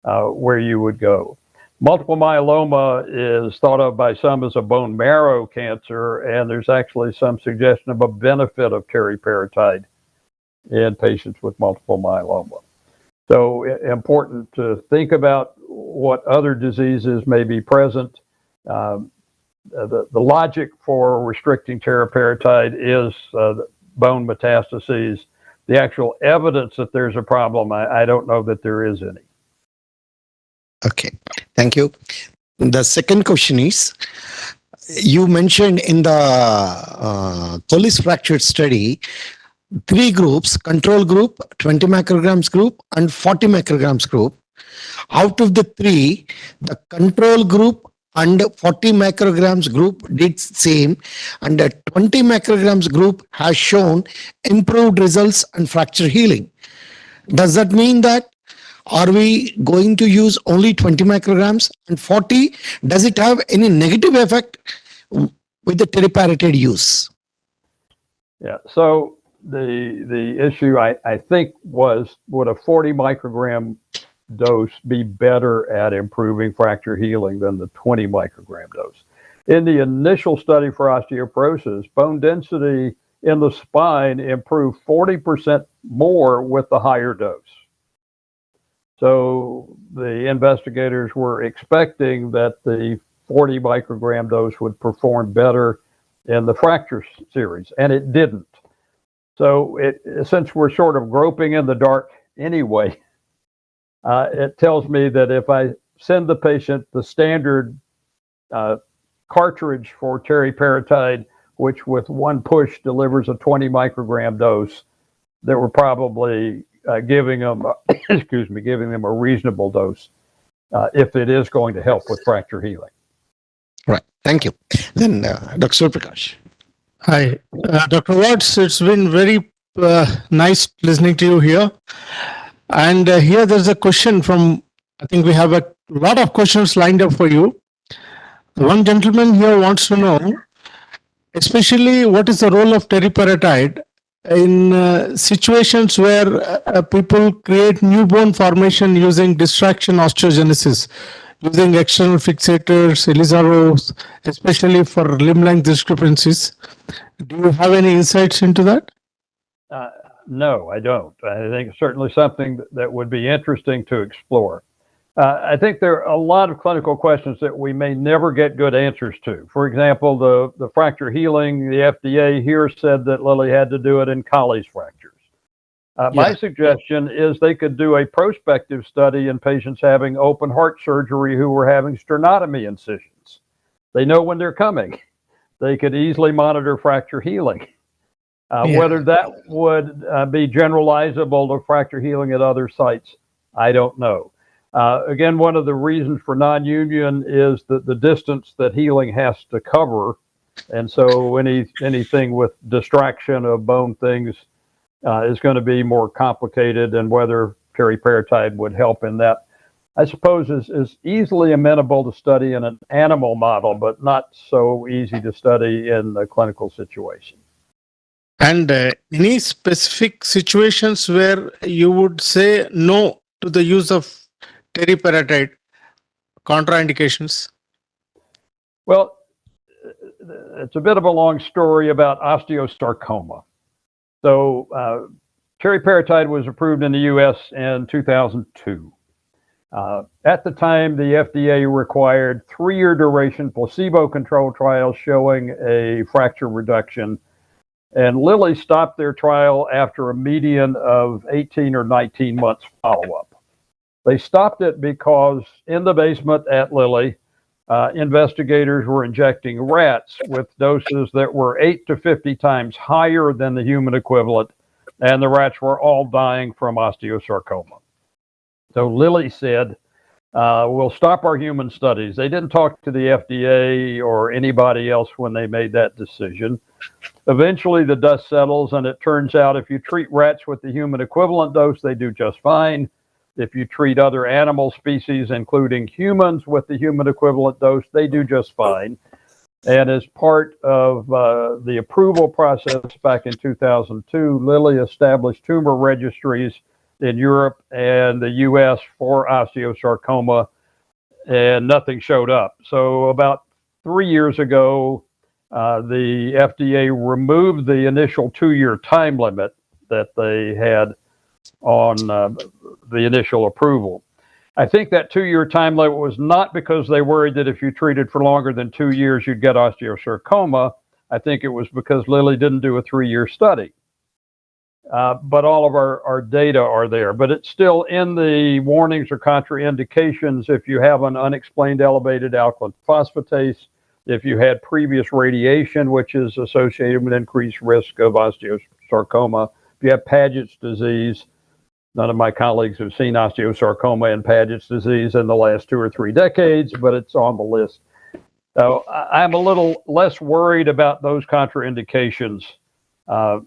where you would go. Multiple myeloma is thought of by some as a bone marrow cancer, and there's actually some suggestion of a benefit of teriparatide in patients with multiple myeloma. So important to think about what other diseases may be present. the logic for restricting teriparatide is bone metastases. The actual evidence that there's a problem, I don't know that there is any. Okay, thank you. The second question is, you mentioned in the Collis fracture study, 3 groups, control group, 20 micrograms group, and 40 micrograms group. Out of the 3, the control group and 40 micrograms group did same, and the 20 micrograms group has shown improved results and fracture healing. Does that mean that are we going to use only 20 micrograms and 40? Does it have any negative effect with the teriparatide use? Yeah, so the issue I think was, would a 40 microgram dose be better at improving fracture healing than the 20 microgram dose? In the initial study for osteoporosis, bone density in the spine improved 40% more with the higher dose. So the investigators were expecting that the 40 microgram dose would perform better in the fracture series, and it didn't. So since we're sort of groping in the dark anyway, it tells me that if I send the patient the standard cartridge for teriparatide, which with one push delivers a 20 microgram dose, that we're probably giving them, giving them a reasonable dose if it is going to help with fracture healing. Right. Thank you. Then Dr. Prakash. Hi, Dr. Watts. It's been very nice listening to you here. And here there's a question from, I think we have a lot of questions lined up for you. One gentleman here wants to know, especially what is the role of teriparatide in situations where people create new bone formation using distraction osteogenesis, using external fixators, Elizaros, especially for limb length discrepancies. Do you have any insights into that? No, I don't. I think it's certainly something that would be interesting to explore. I think there are a lot of clinical questions that we may never get good answers to. For example, the fracture healing, the FDA here said that Lilly had to do it in Colles fractures. My suggestion is they could do a prospective study in patients having open heart surgery who were having sternotomy incisions. They know when they're coming. They could easily monitor fracture healing. Whether that would be generalizable to fracture healing at other sites, I don't know. Again, one of the reasons for non-union is the distance that healing has to cover. And so anything with distraction of bone things is going to be more complicated, and whether teriparatide would help in that, I suppose, is easily amenable to study in an animal model, but not so easy to study in the clinical situation. And any specific situations where you would say no to the use of teriparatide, contraindications? Well, it's a bit of a long story about osteosarcoma. So teriparatide was approved in the U.S. in 2002. At the time, the FDA required 3-year duration placebo-controlled trials showing a fracture reduction. And Lilly stopped their trial after a median of 18 or 19 months follow-up. They stopped it because in the basement at Lilly, investigators were injecting rats with doses that were 8 to 50 times higher than the human equivalent, and the rats were all dying from osteosarcoma. So Lilly said, we'll stop our human studies. They didn't talk to the FDA or anybody else when they made that decision. Eventually, the dust settles, and it turns out if you treat rats with the human equivalent dose, they do just fine. If you treat other animal species, including humans, with the human equivalent dose, they do just fine. And as part of the approval process back in 2002, Lilly established tumor registries in Europe and the US for osteosarcoma, and nothing showed up. So about 3 years ago, the FDA removed the initial 2-year time limit that they had on the initial approval. I think that 2-year time limit was not because they worried that if you treated for longer than 2 years, you'd get osteosarcoma. I think it was because Lilly didn't do a 3-year study. But all of our data are there. But it's still in the warnings or contraindications if you have an unexplained elevated alkaline phosphatase, if you had previous radiation, which is associated with increased risk of osteosarcoma, if you have Paget's disease. None of my colleagues have seen osteosarcoma and Paget's disease in the last 2 or 3 decades, but it's on the list. So I'm a little less worried about those contraindications. I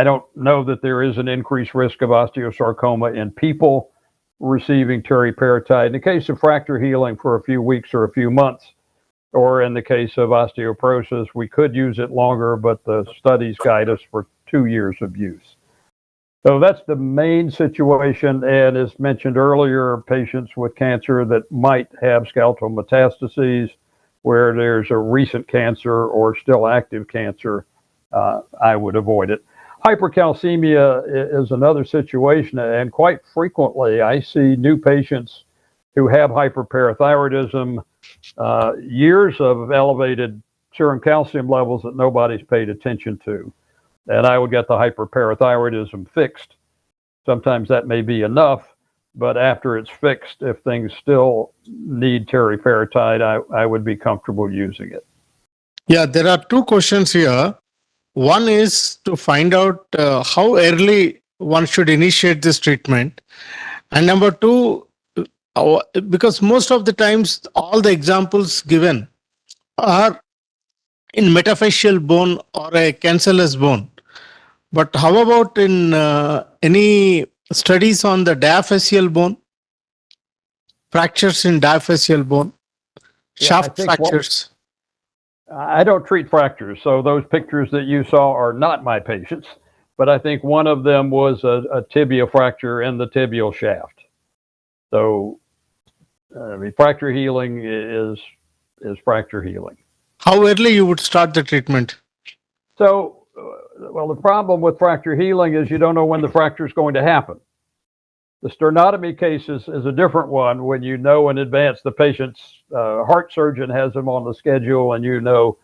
don't know that there is an increased risk of osteosarcoma in people receiving teriparatide. In the case of fracture healing for a few weeks or a few months, or in the case of osteoporosis, we could use it longer, but the studies guide us for 2 years of use. So that's the main situation. And as mentioned earlier, patients with cancer that might have skeletal metastases, where there's a recent cancer or still active cancer, I would avoid it. Hypercalcemia is another situation, and quite frequently I see new patients who have hyperparathyroidism, years of elevated serum calcium levels that nobody's paid attention to. And I would get the hyperparathyroidism fixed. Sometimes that may be enough, but after it's fixed, if things still need teriparatide, I would be comfortable using it. Yeah, there are 2 questions here. One is to find out how early one should initiate this treatment. And number 2, because most of the times all the examples given are in metaphyseal bone or a cancellous bone. But how about in any studies on the diaphyseal bone? Fractures in diaphyseal bone? Shaft fractures? I don't treat fractures, so those pictures that you saw are not my patients. But I think one of them was a tibia fracture in the tibial shaft. So, I mean, fracture healing is fracture healing. How early you would start the treatment? So, well, the problem with fracture healing is you don't know when the fracture is going to happen. The sternotomy case is a different one when you know in advance the patient's heart surgeon has them on the schedule and you know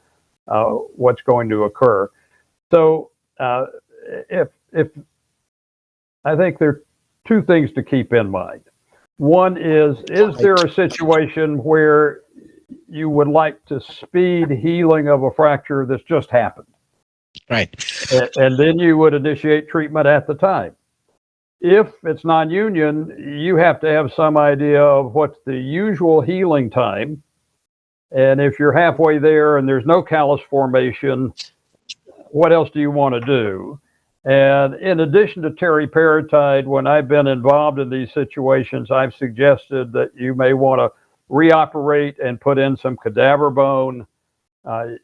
what's going to occur. So if I think there are 2 things to keep in mind. One is there a situation where you would like to speed healing of a fracture that's just happened? Right. And then you would initiate treatment at the time. If it's non-union, you have to have some idea of what's the usual healing time. And if you're halfway there and there's no callus formation, what else do you want to do? And in addition to teriparatide, when I've been involved in these situations, I've suggested that you may want to reoperate and put in some cadaver bone.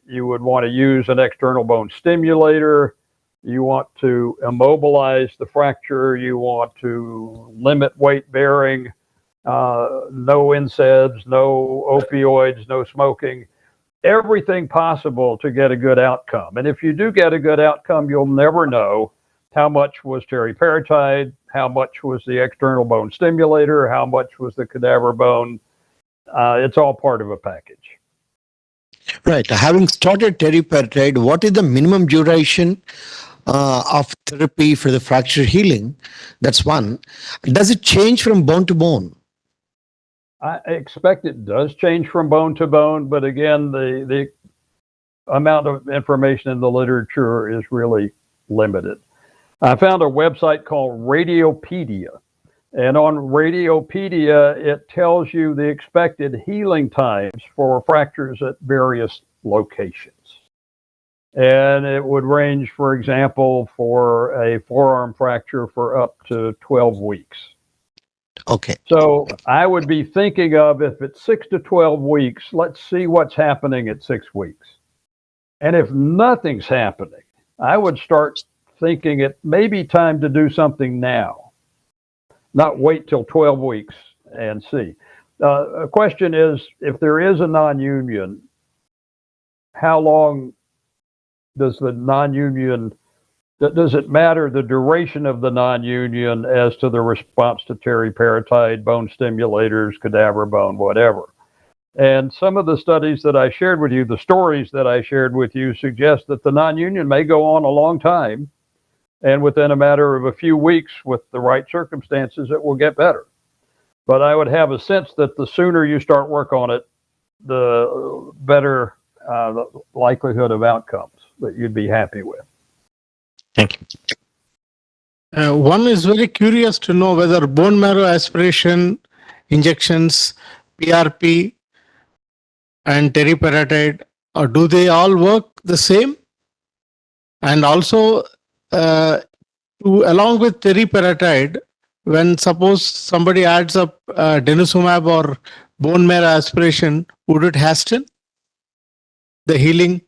You would want to use an external bone stimulator. You want to immobilize the fracture. You want to limit weight bearing, no NSAIDs, no opioids, no smoking, everything possible to get a good outcome. And if you do get a good outcome, you'll never know how much was teriparatide, how much was the external bone stimulator, how much was the cadaver bone. It's all part of a package. Right. Having started teriparatide, what is the minimum duration of therapy for the fracture healing? That's one. Does it change from bone to bone? I expect it does change from bone to bone, but again, the amount of information in the literature is really limited. I found a website called Radiopedia, and on Radiopedia, it tells you the expected healing times for fractures at various locations. And it would range, for example, for a forearm fracture for up to 12 weeks. Okay. So I would be thinking of, if it's 6 to 12 weeks, let's see what's happening at 6 weeks. And if nothing's happening, I would start thinking it may be time to do something now, not wait till 12 weeks and see. A question is, if there is a non-union, how long does the non-union Does it matter the duration of the non-union as to the response to teriparatide, bone stimulators, cadaver bone, whatever? And some of the studies that I shared with you, the stories that I shared with you, suggest that the non-union may go on a long time, and within a matter of a few weeks, with the right circumstances, it will get better. But I would have a sense that the sooner you start work on it, the better the likelihood of outcomes that you'd be happy with. Thank you. One is very curious to know whether bone marrow aspiration, injections, PRP, and teriparatide, or do they all work the same? And also, along with teriparatide, when suppose somebody adds up denosumab or bone marrow aspiration, would it hasten the healing?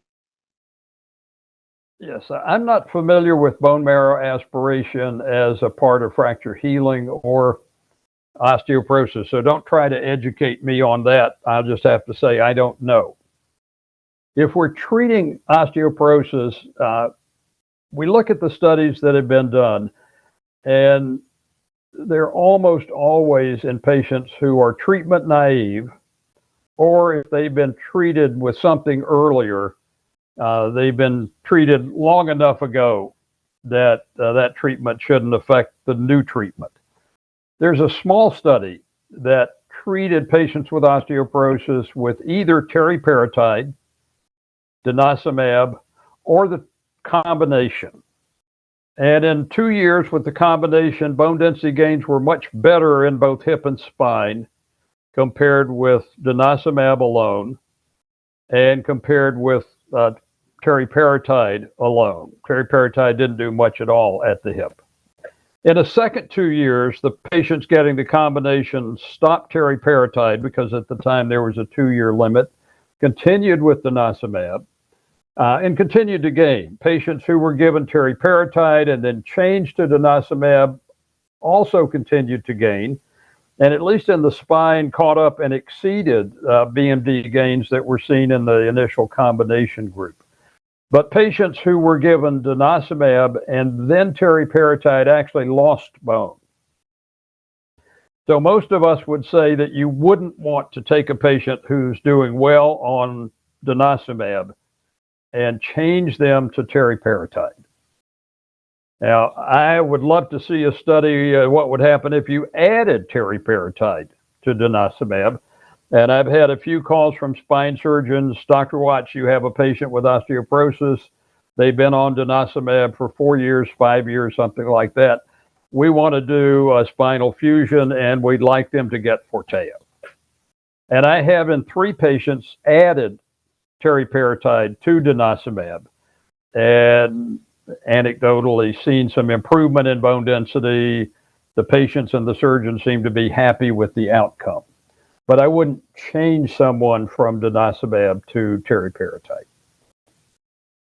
Yes, I'm not familiar with bone marrow aspiration as a part of fracture healing or osteoporosis, so don't try to educate me on that. I'll just have to say I don't know. If we're treating osteoporosis, we look at the studies that have been done, and they're almost always in patients who are treatment naive, or if they've been treated with something earlier, they've been treated long enough ago that that treatment shouldn't affect the new treatment. There's a small study that treated patients with osteoporosis with either teriparatide, denosumab, or the combination. And in 2 years with the combination, bone density gains were much better in both hip and spine compared with denosumab alone and compared with teriparatide alone. Teriparatide didn't do much at all at the hip. In the second 2 years, the patients getting the combination stopped teriparatide because at the time there was a 2-year limit, continued with denosumab, and continued to gain. Patients who were given teriparatide and then changed to denosumab also continued to gain, and at least in the spine caught up and exceeded BMD gains that were seen in the initial combination group. But patients who were given denosumab and then teriparatide actually lost bone. So most of us would say that you wouldn't want to take a patient who's doing well on denosumab and change them to teriparatide. Now, I would love to see a study what would happen if you added teriparatide to denosumab. And I've had a few calls from spine surgeons. Dr. Watts, you have a patient with osteoporosis. They've been on denosumab for 4 years, 5 years, something like that. We want to do a spinal fusion, and we'd like them to get Forteo. And I have in 3 patients added teriparatide to denosumab, and anecdotally seen some improvement in bone density. The patients and the surgeons seem to be happy with the outcome. But I wouldn't change someone from denosumab to teriparatide.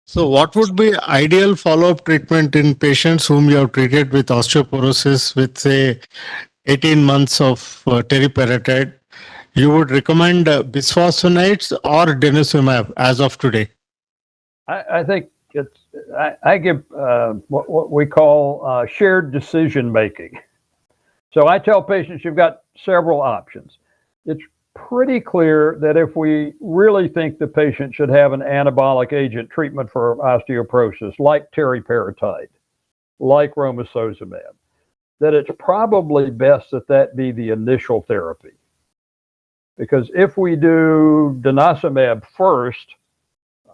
So what would be ideal follow-up treatment in patients whom you have treated with osteoporosis with, say, 18 months of teriparatide? You would recommend bisphosphonates or denosumab as of today? I think I give what we call shared decision making. So I tell patients you've got several options. It's pretty clear that if we really think the patient should have an anabolic agent treatment for osteoporosis, like teriparatide, like romosozumab, that it's probably best that that be the initial therapy. Because if we do denosumab first,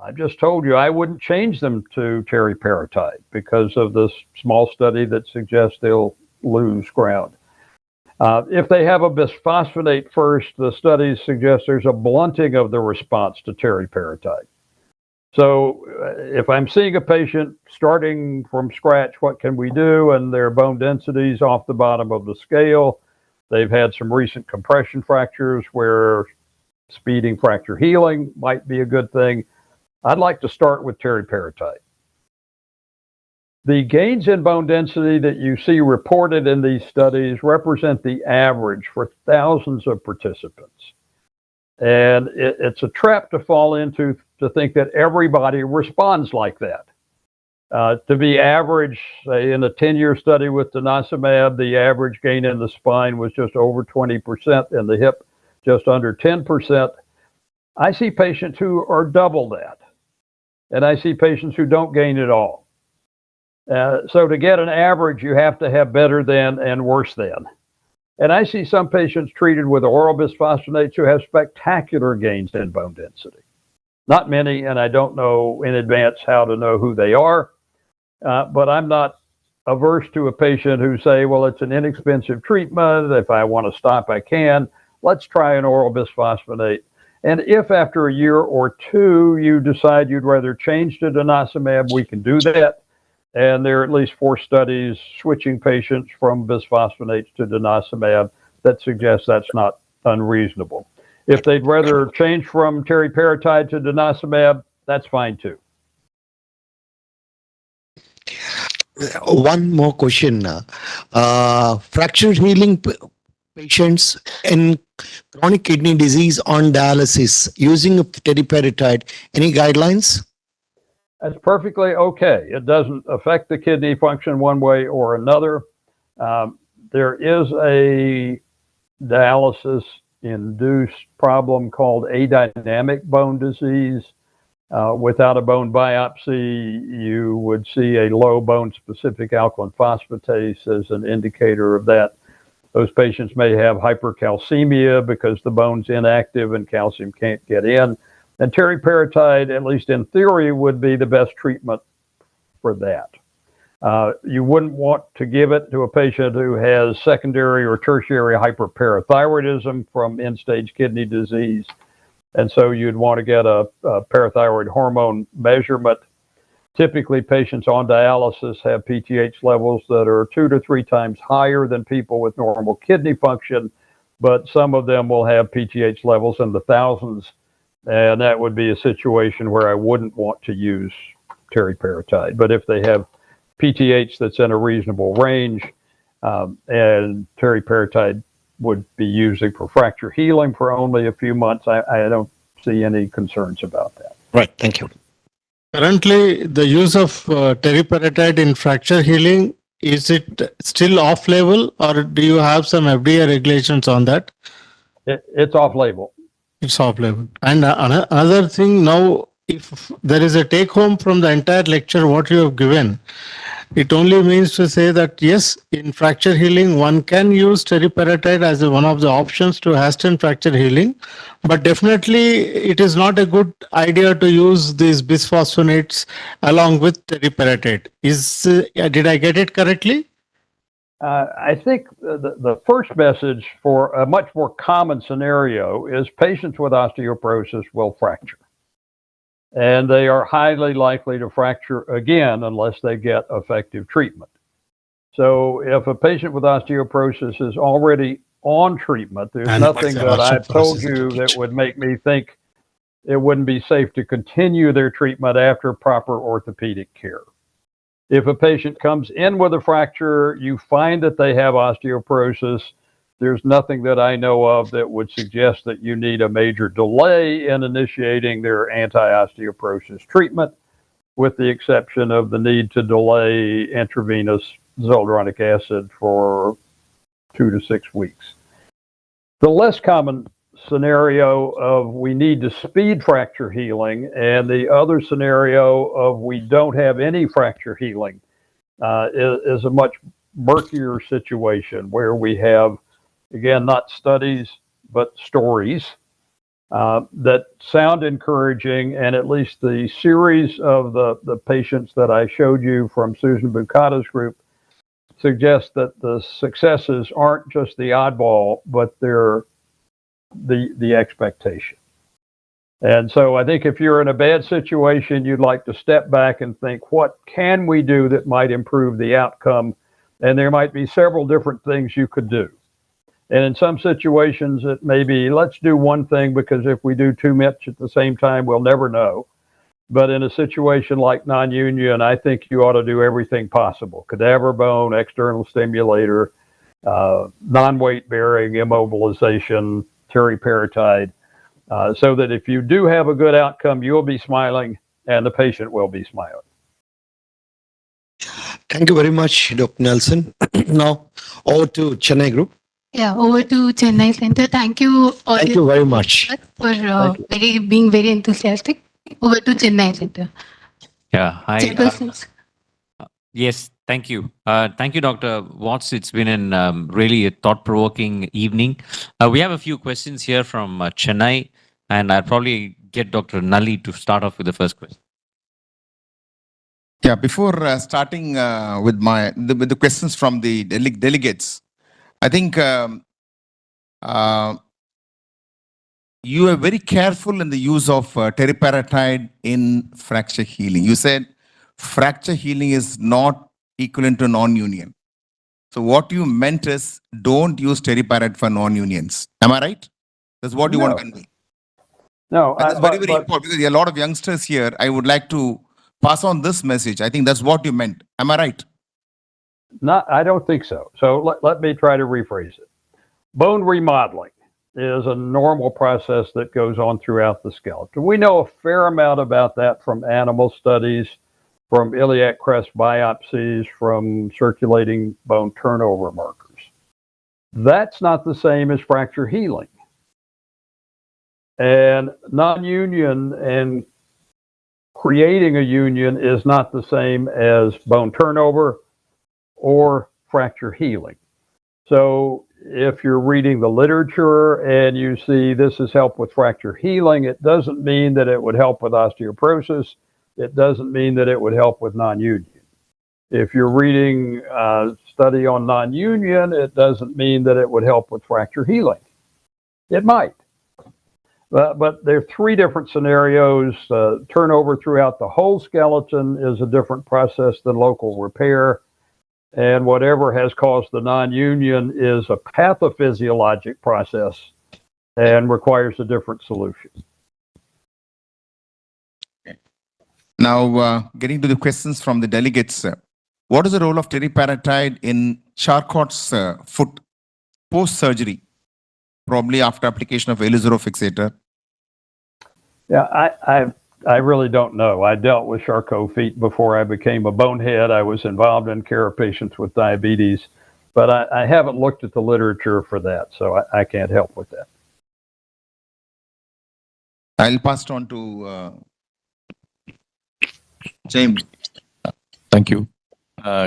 I just told you I wouldn't change them to teriparatide because of this small study that suggests they'll lose ground. If they have a bisphosphonate first, the studies suggest there's a blunting of the response to teriparatide. So if I'm seeing a patient starting from scratch, what can we do? And their bone density's off the bottom of the scale. They've had some recent compression fractures where speeding fracture healing might be a good thing. I'd like to start with teriparatide. The gains in bone density that you see reported in these studies represent the average for thousands of participants. And it's a trap to fall into to think that everybody responds like that. To be average, say in a 10-year study with denosumab, the average gain in the spine was just over 20%, in the hip just under 10%. I see patients who are double that, and I see patients who don't gain at all. So to get an average, you have to have better than and worse than. And I see some patients treated with oral bisphosphonates who have spectacular gains in bone density. Not many, and I don't know in advance how to know who they are, but I'm not averse to a patient who say, well, it's an inexpensive treatment. If I want to stop, I can. Let's try an oral bisphosphonate. And if after a year or two you decide you'd rather change to denosumab, we can do that. And there are at least 4 studies switching patients from bisphosphonates to denosumab that suggest that's not unreasonable. If they'd rather change from teriparatide to denosumab, that's fine too. One more question. Fracture healing patients in chronic kidney disease on dialysis using teriparatide, any guidelines? That's perfectly okay. It doesn't affect the kidney function one way or another. There is a dialysis-induced problem called adynamic bone disease. Without a bone biopsy, you would see a low bone-specific alkaline phosphatase as an indicator of that. Those patients may have hypercalcemia because the bone's inactive and calcium can't get in. And teriparatide, at least in theory, would be the best treatment for that. You wouldn't want to give it to a patient who has secondary or tertiary hyperparathyroidism from end-stage kidney disease. And so you'd want to get a parathyroid hormone measurement. Typically, patients on dialysis have PTH levels that are 2 to 3 times higher than people with normal kidney function, but some of them will have PTH levels in the thousands. And that would be a situation where I wouldn't want to use teriparatide. But if they have PTH that's in a reasonable range, and teriparatide would be using for fracture healing for only a few months, I don't see any concerns about that. Right, thank you. Currently, the use of teriparatide in fracture healing, is it still off-label, or do you have some FDA regulations on that? It's off-label. It's off-label. And another thing now, if there is a take-home from the entire lecture, what you have given, it only means to say that, yes, in fracture healing, one can use teriparatide as one of the options to hasten fracture healing. But definitely, it is not a good idea to use these bisphosphonates along with teriparatide. Did I get it correctly? I think the first message for a much more common scenario is patients with osteoporosis will fracture. And they are highly likely to fracture again unless they get effective treatment. So if a patient with osteoporosis is already on treatment, there's nothing that I've told you that would make me think it wouldn't be safe to continue their treatment after proper orthopedic care. If a patient comes in with a fracture, you find that they have osteoporosis, there's nothing that I know of that would suggest that you need a major delay in initiating their anti-osteoporosis treatment, with the exception of the need to delay intravenous zoledronic acid for 2 to 6 weeks. The less common scenario of we need to speed fracture healing, and the other scenario of we don't have any fracture healing is a much murkier situation where we have, again, not studies, but stories that sound encouraging. And at least the series of the patients that I showed you from Susan Bukata's group suggest that the successes aren't just the oddball, but they're the expectation. And so I think if you're in a bad situation, you'd like to step back and think, what can we do that might improve the outcome? And there might be several different things you could do. And in some situations, it may be, let's do one thing, because if we do too much at the same time, we'll never know. But in a situation like non-union, I think you ought to do everything possible. Cadaver bone, external stimulator, non-weight bearing immobilization, teriparatide, so that if you do have a good outcome, you'll be smiling and the patient will be smiling. Thank you very much, Dr. Nelson. Now, over to Chennai Group. Yeah, over to Chennai Center. Thank you all Thank you very much. for Thank you. being very enthusiastic. Over to Chennai Center. Yeah, hi. Chairpersons. Yes, thank you. Thank you, Dr. Watts. It's been really a thought-provoking evening. We have a few questions here from Chennai, and I'll probably get Dr. Nalli to start off with the first question. Yeah, before starting with the questions from the delegates, I think you were very careful in the use of teriparatide in fracture healing. You said fracture healing is not equivalent to non-union. So what you meant is don't use teriparatide for non-unions. Am I right? That's what you want to convey. No, And that's very important because there are a lot of youngsters here. I would like to pass on this message. I think that's what you meant. Am I right? I don't think so. So let me try to rephrase it. Bone remodeling is a normal process that goes on throughout the skeleton. We know a fair amount about that from animal studies, from iliac crest biopsies, from circulating bone turnover markers. That's not the same as fracture healing. And non-union and creating a union is not the same as bone turnover or fracture healing. So if you're reading the literature and you see this has helped with fracture healing, it doesn't mean that it would help with osteoporosis. It doesn't mean that it would help with non-union. If you're reading a study on non-union, it doesn't mean that it would help with fracture healing. It might. But there are three different scenarios. Turnover throughout the whole skeleton is a different process than local repair. And whatever has caused the non-union is a pathophysiologic process and requires a different solution. Now, getting to the questions from the delegates, what is the role of teriparatide in Charcot's foot post-surgery, probably after application of Elizero fixator? Yeah, I really don't know. I dealt with Charcot feet before I became a bonehead. I was involved in care of patients with diabetes, but I haven't looked at the literature for that, so I can't help with that. I'll pass it on to James. Thank you.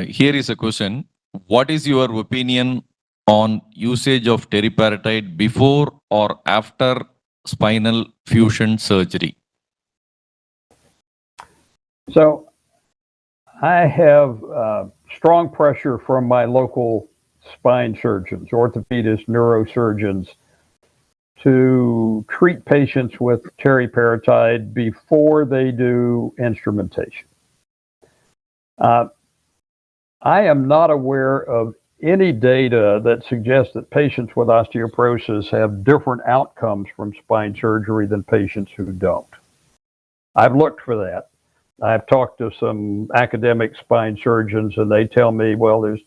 Here is a question. What is your opinion on usage of teriparatide before or after spinal fusion surgery? So I have strong pressure from my local spine surgeons, orthopedists, neurosurgeons, to treat patients with teriparatide before they do instrumentation. I am not aware of any data that suggests that patients with osteoporosis have different outcomes from spine surgery than patients who don't. I've looked for that. I've talked to some academic spine surgeons and they tell me, well, there's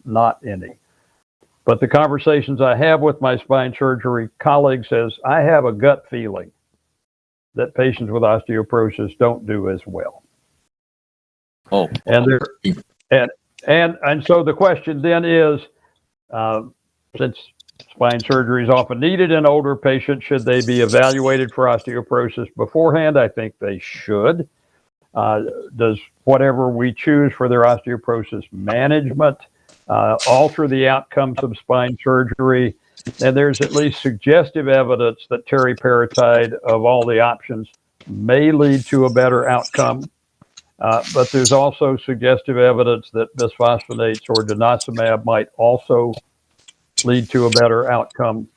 not any. But the conversations I have with my spine surgery colleagues says, I have a gut feeling that patients with osteoporosis don't do as well. Oh, and so the question then is, since spine surgery is often needed in older patients, should they be evaluated for osteoporosis beforehand? I think they should. Does whatever we choose for their osteoporosis management alter the outcomes of spine surgery? And there's at least suggestive evidence that teriparatide, of all the options, may lead to a better outcome. But there's also suggestive evidence that bisphosphonates or denosumab might also lead to a better outcome.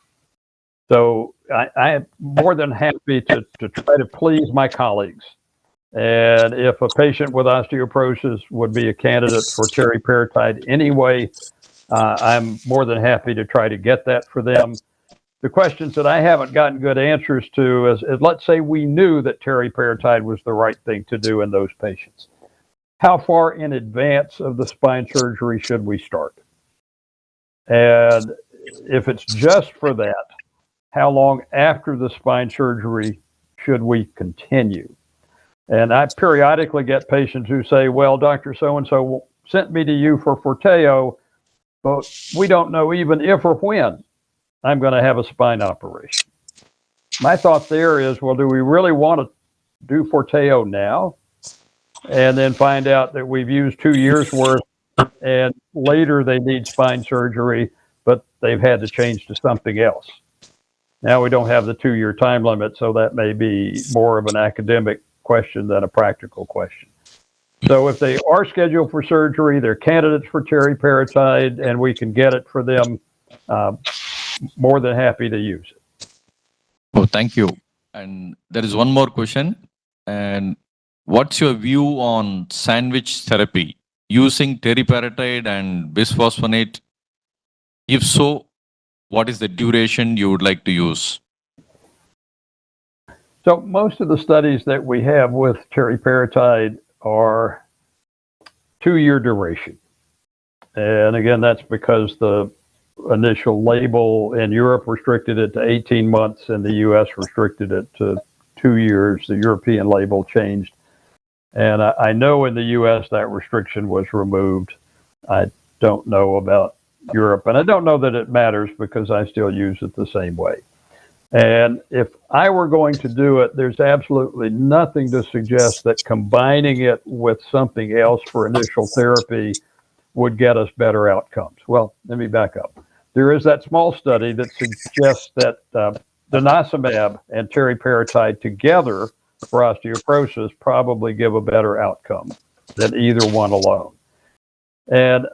So I am more than happy to try to please my colleagues. And if a patient with osteoporosis would be a candidate for teriparatide anyway, I'm more than happy to try to get that for them. The questions that I haven't gotten good answers to is let's say we knew that teriparatide was the right thing to do in those patients. How far in advance of the spine surgery should we start? And if it's just for that, how long after the spine surgery should we continue? And I periodically get patients who say, well, Dr. So-and-so sent me to you for Forteo, but we don't know even if or when I'm going to have a spine operation. My thought there is, well, do we really want to do Forteo now and then find out that we've used 2 years worth and later they need spine surgery, but they've had to change to something else? Now we don't have the 2-year time limit, so that may be more of an academic question than a practical question. So if they are scheduled for surgery, they're candidates for teriparatide, and we can get it for them, more than happy to use it. Oh, thank you. And there is one more question. And what's your view on sandwich therapy using teriparatide and bisphosphonate? If so, what is the duration you would like to use? So most of the studies that we have with teriparatide are 2-year duration. And again, that's because the initial label in Europe restricted it to 18 months and the US restricted it to 2 years. The European label changed. And I know in the US that restriction was removed. I don't know about Europe, and I don't know that it matters because I still use it the same way. And if I were going to do it, there's absolutely nothing to suggest that combining it with something else for initial therapy would get us better outcomes. Well, let me back up. There is that small study that suggests that denosumab and teriparatide together for osteoporosis probably give a better outcome than either one alone. And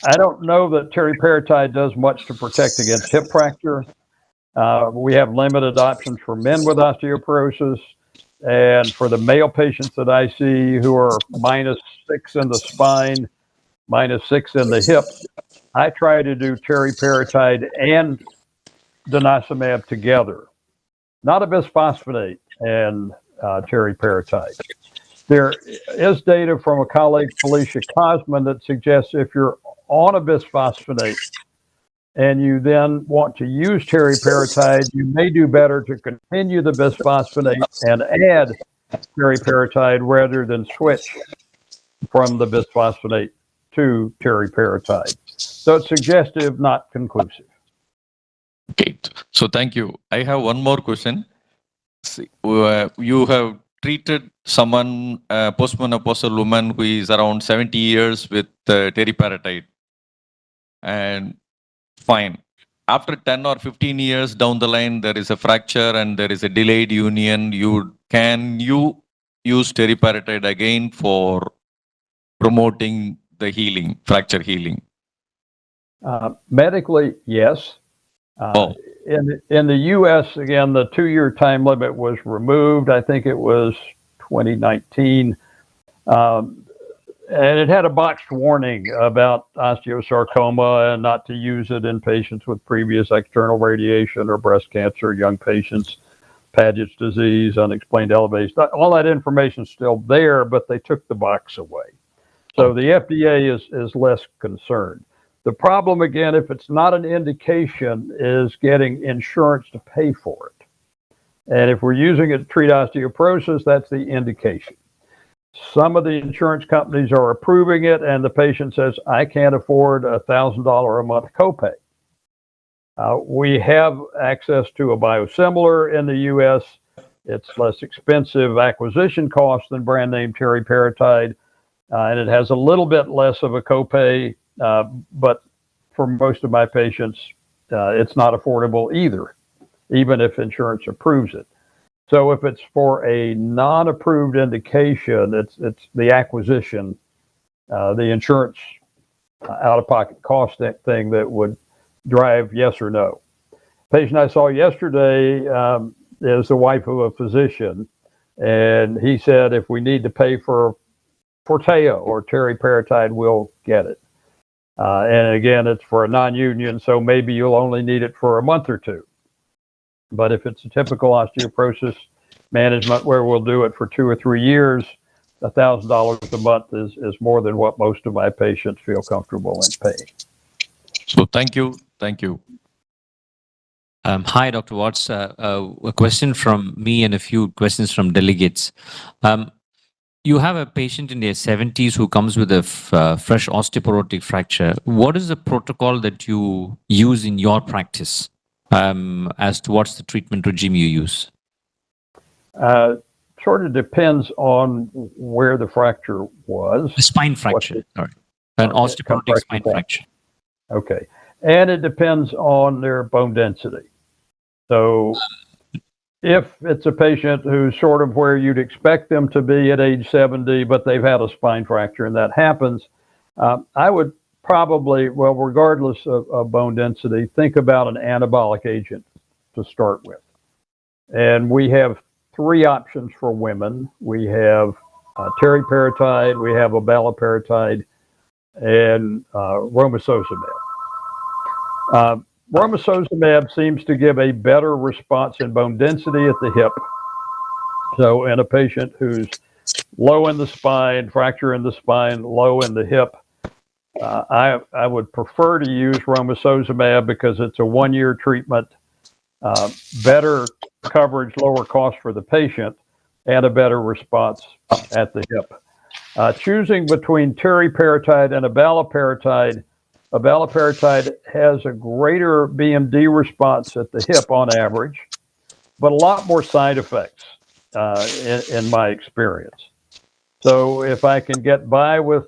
I don't know that teriparatide does much to protect against hip fracture. We have limited options for men with osteoporosis. And for the male patients that I see who are -6 in the spine, -6 in the hip, I try to do teriparatide and denosumab together, not a bisphosphonate and teriparatide. There is data from a colleague, Felicia Cosman, that suggests if you're on a bisphosphonate and you then want to use teriparatide, you may do better to continue the bisphosphonate and add teriparatide rather than switch from the bisphosphonate to teriparatide. So it's suggestive, not conclusive. Okay. So thank you. I have one more question. See, you have treated someone, postmenopausal woman who is around 70 years with teriparatide. And fine. After 10 or 15 years down the line, there is a fracture and there is a delayed union. Can you use teriparatide again for promoting the healing, fracture healing? Medically, yes. In the U.S., again, the 2-year time limit was removed. I think it was 2019. And it had a boxed warning about osteosarcoma and not to use it in patients with previous external radiation or breast cancer, young patients, Paget's disease, unexplained elevation. All that information is still there, but they took the box away. So the FDA is less concerned. The problem, again, if it's not an indication, is getting insurance to pay for it. And if we're using it to treat osteoporosis, that's the indication. Some of the insurance companies are approving it, and the patient says, I can't afford $1,000 a month copay. We have access to a biosimilar in the U.S. It's less expensive acquisition cost than brand name teriparatide, and it has a little bit less of a copay, but for most of my patients, it's not affordable either, even if insurance approves it. So if it's for a non-approved indication, it's the acquisition, the insurance out-of-pocket cost thing that would drive yes or no. Patient I saw yesterday is the wife of a physician, and he said if we need to pay for Forteo or teriparatide, we'll get it. And again, it's for a non-union, so maybe you'll only need it for a month or two. But if it's a typical osteoporosis management where we'll do it for 2 or 3 years, $1,000 a month is more than what most of my patients feel comfortable in paying. So thank you. Thank you. Hi, Dr. Watts. A question from me and a few questions from delegates. you have a patient in their 70s who comes with a fresh osteoporotic fracture. What is the protocol that you use in your practice as to what's the treatment regime you use? Sort of depends on where the fracture was. The spine fracture. Sorry. An osteoporotic spine fracture. Okay. And it depends on their bone density. So if it's a patient who's sort of where you'd expect them to be at age 70, but they've had a spine fracture and that happens, I would probably, well, regardless of bone density, think about an anabolic agent to start with. And we have 3 options for women. We have teriparatide, we have abaloparatide, and romosozumab. Romosozumab seems to give a better response in bone density at the hip. So in a patient who's low in the spine, fracture in the spine, low in the hip, I would prefer to use romosozumab because it's a 1-year treatment, better coverage, lower cost for the patient, and a better response at the hip. Choosing between teriparatide and abaloparatide, abaloparatide has a greater BMD response at the hip on average, but a lot more side effects in my experience. So if I can get by with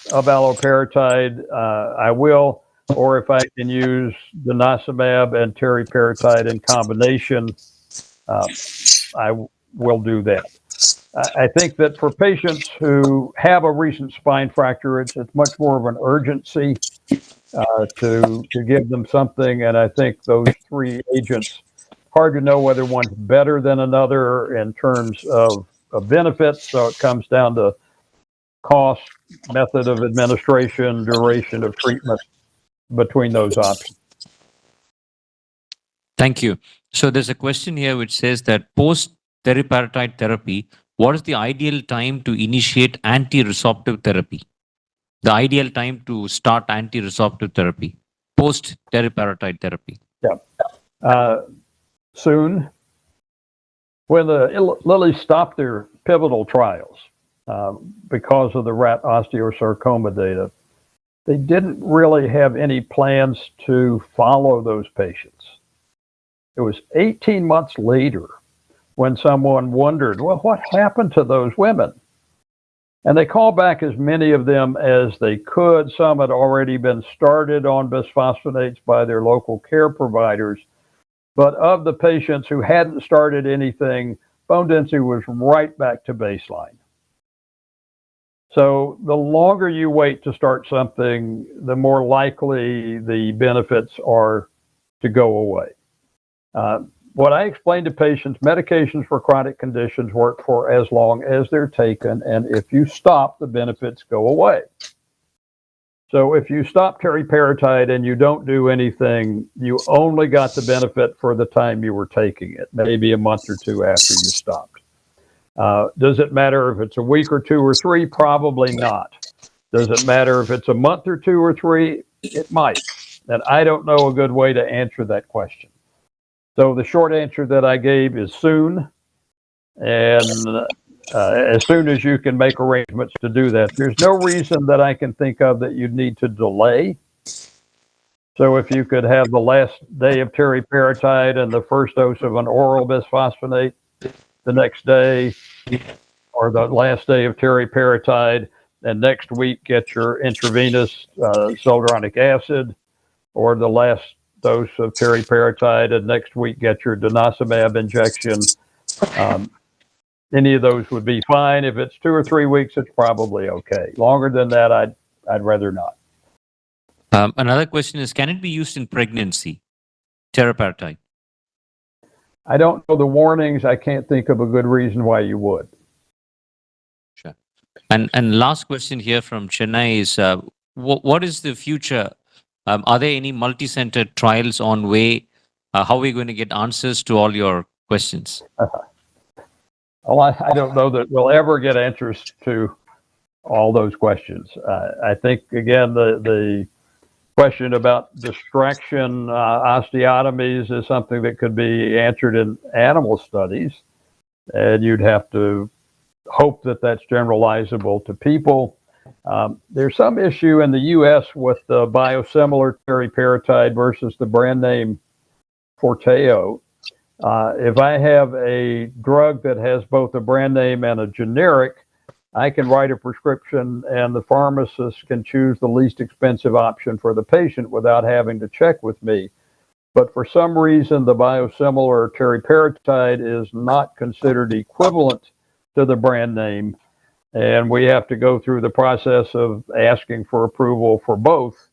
abaloparatide, I will, or if I can use denosumab and teriparatide in combination, I will do that. I think that for patients who have a recent spine fracture, it's much more of an urgency to give them something. And I think those 3 agents, hard to know whether one's better than another in terms of benefits. So it comes down to cost, method of administration, duration of treatment between those options. Thank you. So there's a question here which says that post-teriparatide therapy, what is the ideal time to initiate anti-resorptive therapy? The ideal time to start anti-resorptive therapy, post-teriparatide therapy? Yeah. Soon. When the Lilly stopped their pivotal trials because of the rat osteosarcoma data, they didn't really have any plans to follow those patients. It was 18 months later when someone wondered, well, what happened to those women? And they called back as many of them as they could. Some had already been started on bisphosphonates by their local care providers. But of the patients who hadn't started anything, bone density was right back to baseline. So the longer you wait to start something, the more likely the benefits are to go away. What I explain to patients, medications for chronic conditions work for as long as they're taken, and if you stop, the benefits go away. So if you stop teriparatide and you don't do anything, you only got the benefit for the time you were taking it, maybe a month or 2 after you stopped. Does it matter if it's a week or 2 or 3? Probably not. Does it matter if it's a month or 2 or 3? It might. And I don't know a good way to answer that question. So the short answer that I gave is soon. And as soon as you can make arrangements to do that, there's no reason that I can think of that you'd need to delay. So if you could have the last day of teriparatide and the first dose of an oral bisphosphonate the next day, or the last day of teriparatide, and next week get your intravenous zoledronic acid, or the last dose of teriparatide, and next week get your denosumab injection. Any of those would be fine. If it's 2 or 3 weeks, it's probably okay. Longer than that, I'd rather not. Another question is, can it be used in pregnancy, teriparatide? I don't know the warnings. I can't think of a good reason why you would. Sure. And last question here from Chennai is, what is the future? Are there any multi-center trials on way? How are we going to get answers to all your questions? Well, I don't know that we'll ever get answers to all those questions. I think, again, the question about distraction osteotomies is something that could be answered in animal studies. And you'd have to hope that that's generalizable to people. There's some issue in the U.S. with the biosimilar teriparatide versus the brand name Forteo. If I have a drug that has both a brand name and a generic, I can write a prescription and the pharmacist can choose the least expensive option for the patient without having to check with me. But for some reason, the biosimilar teriparatide is not considered equivalent to the brand name. And we have to go through the process of asking for approval for both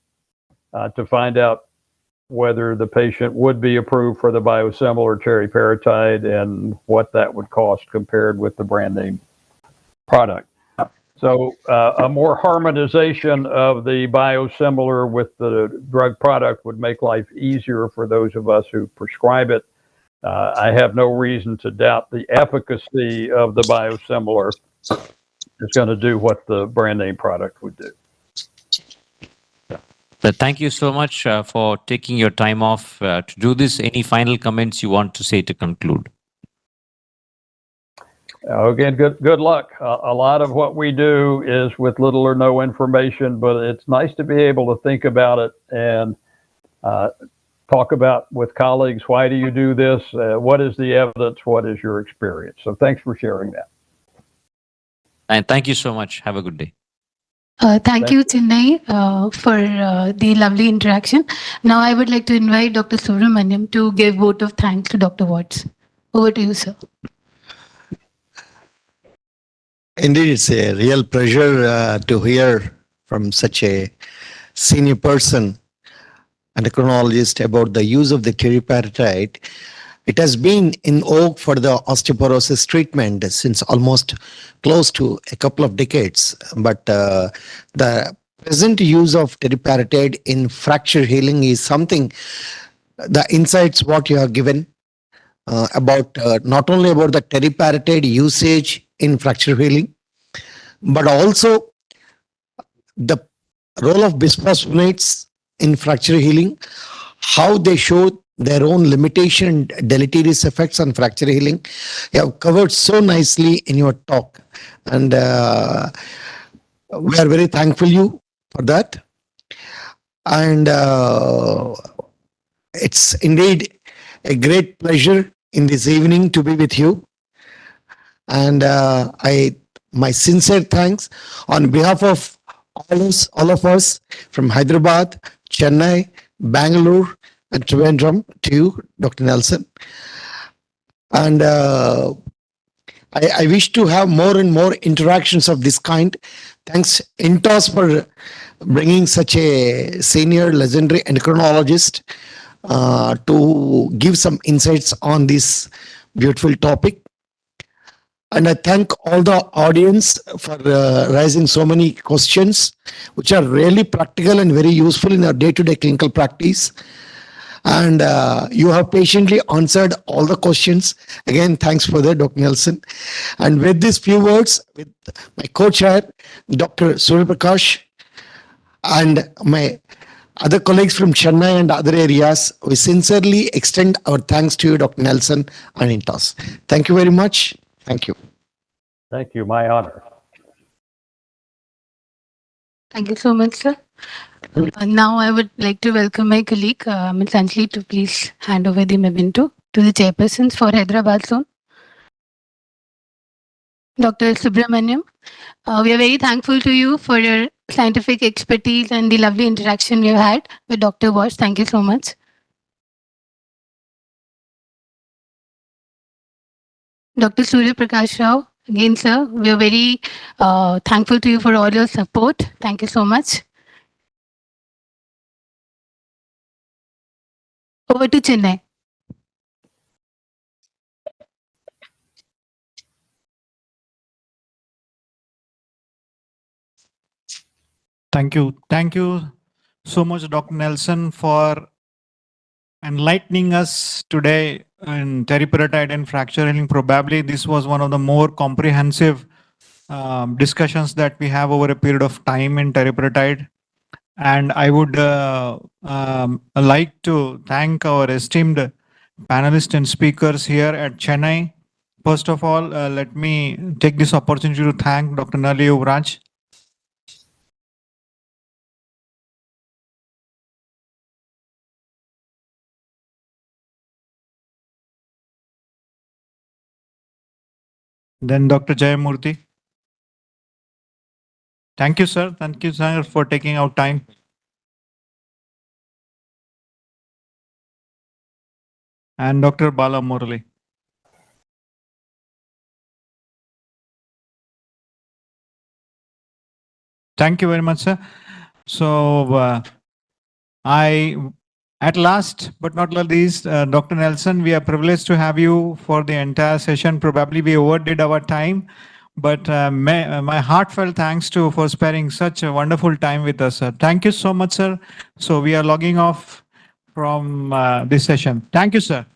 to find out whether the patient would be approved for the biosimilar teriparatide and what that would cost compared with the brand name product. So a more harmonization of the biosimilar with the drug product would make life easier for those of us who prescribe it. I have no reason to doubt the efficacy of the biosimilar. It's going to do what the brand name product would do. Thank you so much for taking your time off to do this. Any final comments you want to say to conclude? Again, good luck. A lot of what we do is with little or no information, but it's nice to be able to think about it and talk about with colleagues, why do you do this? What is the evidence? What is your experience? So thanks for sharing that. And thank you so much. Have a good day. Thank you, Chennai, for the lovely interaction. Now I would like to invite Dr. Subramaniam to give vote of thanks to Dr. Watts. Over to you, sir. Indeed, it's a real pleasure to hear from such a senior person, endocrinologist, about the use of the teriparatide. It has been in vogue for the osteoporosis treatment since almost close to a couple of decades. But the present use of teriparatide in fracture healing is something, the insights what you have given about not only about the teriparatide usage in fracture healing, but also the role of bisphosphonates in fracture healing, how they show their own limitation and deleterious effects on fracture healing. You have covered so nicely in your talk, and we are very thankful you for that. And it's indeed a great pleasure in this evening to be with you. And my sincere thanks on behalf of all of us from Hyderabad, Chennai, Bangalore, and Trivandrum to you, Dr. Nelson. And I wish to have more and more interactions of this kind. Thanks, Intos, for bringing such a senior legendary endocrinologist to give some insights on this beautiful topic. And I thank all the audience for raising so many questions, which are really practical and very useful in our day-to-day clinical practice. And you have patiently answered all the questions. Again, thanks for that, Dr. Nelson. And with these few words, with my co-chair, Dr. Surya Prakash, and my other colleagues from Chennai and other areas, we sincerely extend our thanks to you, Dr. Nelson and Intos. Thank you very much. Thank you. Thank you. My honor. Thank you so much, sir. Now I would like to welcome my colleague, Ms. Anjali, to please hand over the memento to the chairpersons for Hyderabad zone. Dr. Subramaniam, we are very thankful to you for your scientific expertise and the lovely interaction we have had with Dr. Watts. Thank you so much. Dr. Surya Prakash Rao, again, sir, we are very thankful to you for all your support. Thank you so much. Over to Chennai. Thank you. Thank you so much, Dr. Nelson, for enlightening us today in teriparatide and fracture healing. Probably this was one of the more comprehensive discussions that we have over a period of time in teriparatide. And I would like to thank our esteemed panelists and speakers here at Chennai, First of all, let me take this opportunity to thank Dr. Nali Yuvraj. Then Dr. Jayamurthy. Thank you, sir. Thank you, sir, for taking out time. And Dr. Bala Murali. Thank you very much, sir. So, at last but not least, Dr. Nelson, we are privileged to have you for the entire session. Probably we overdid our time, but my heartfelt thanks to for sparing such a wonderful time with us, sir. Thank you so much, sir. So we are logging off from this session. Thank you, sir.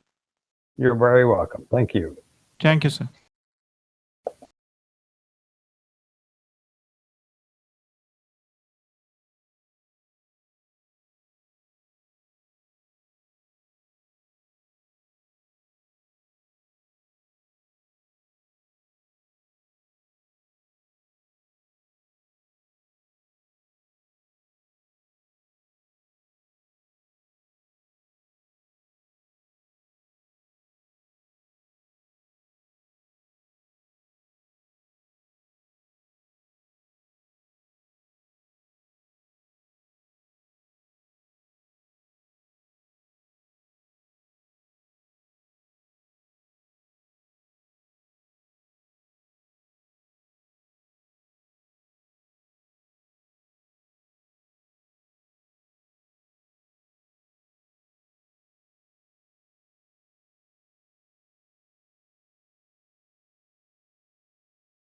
You're very welcome. Thank you. Thank you, sir.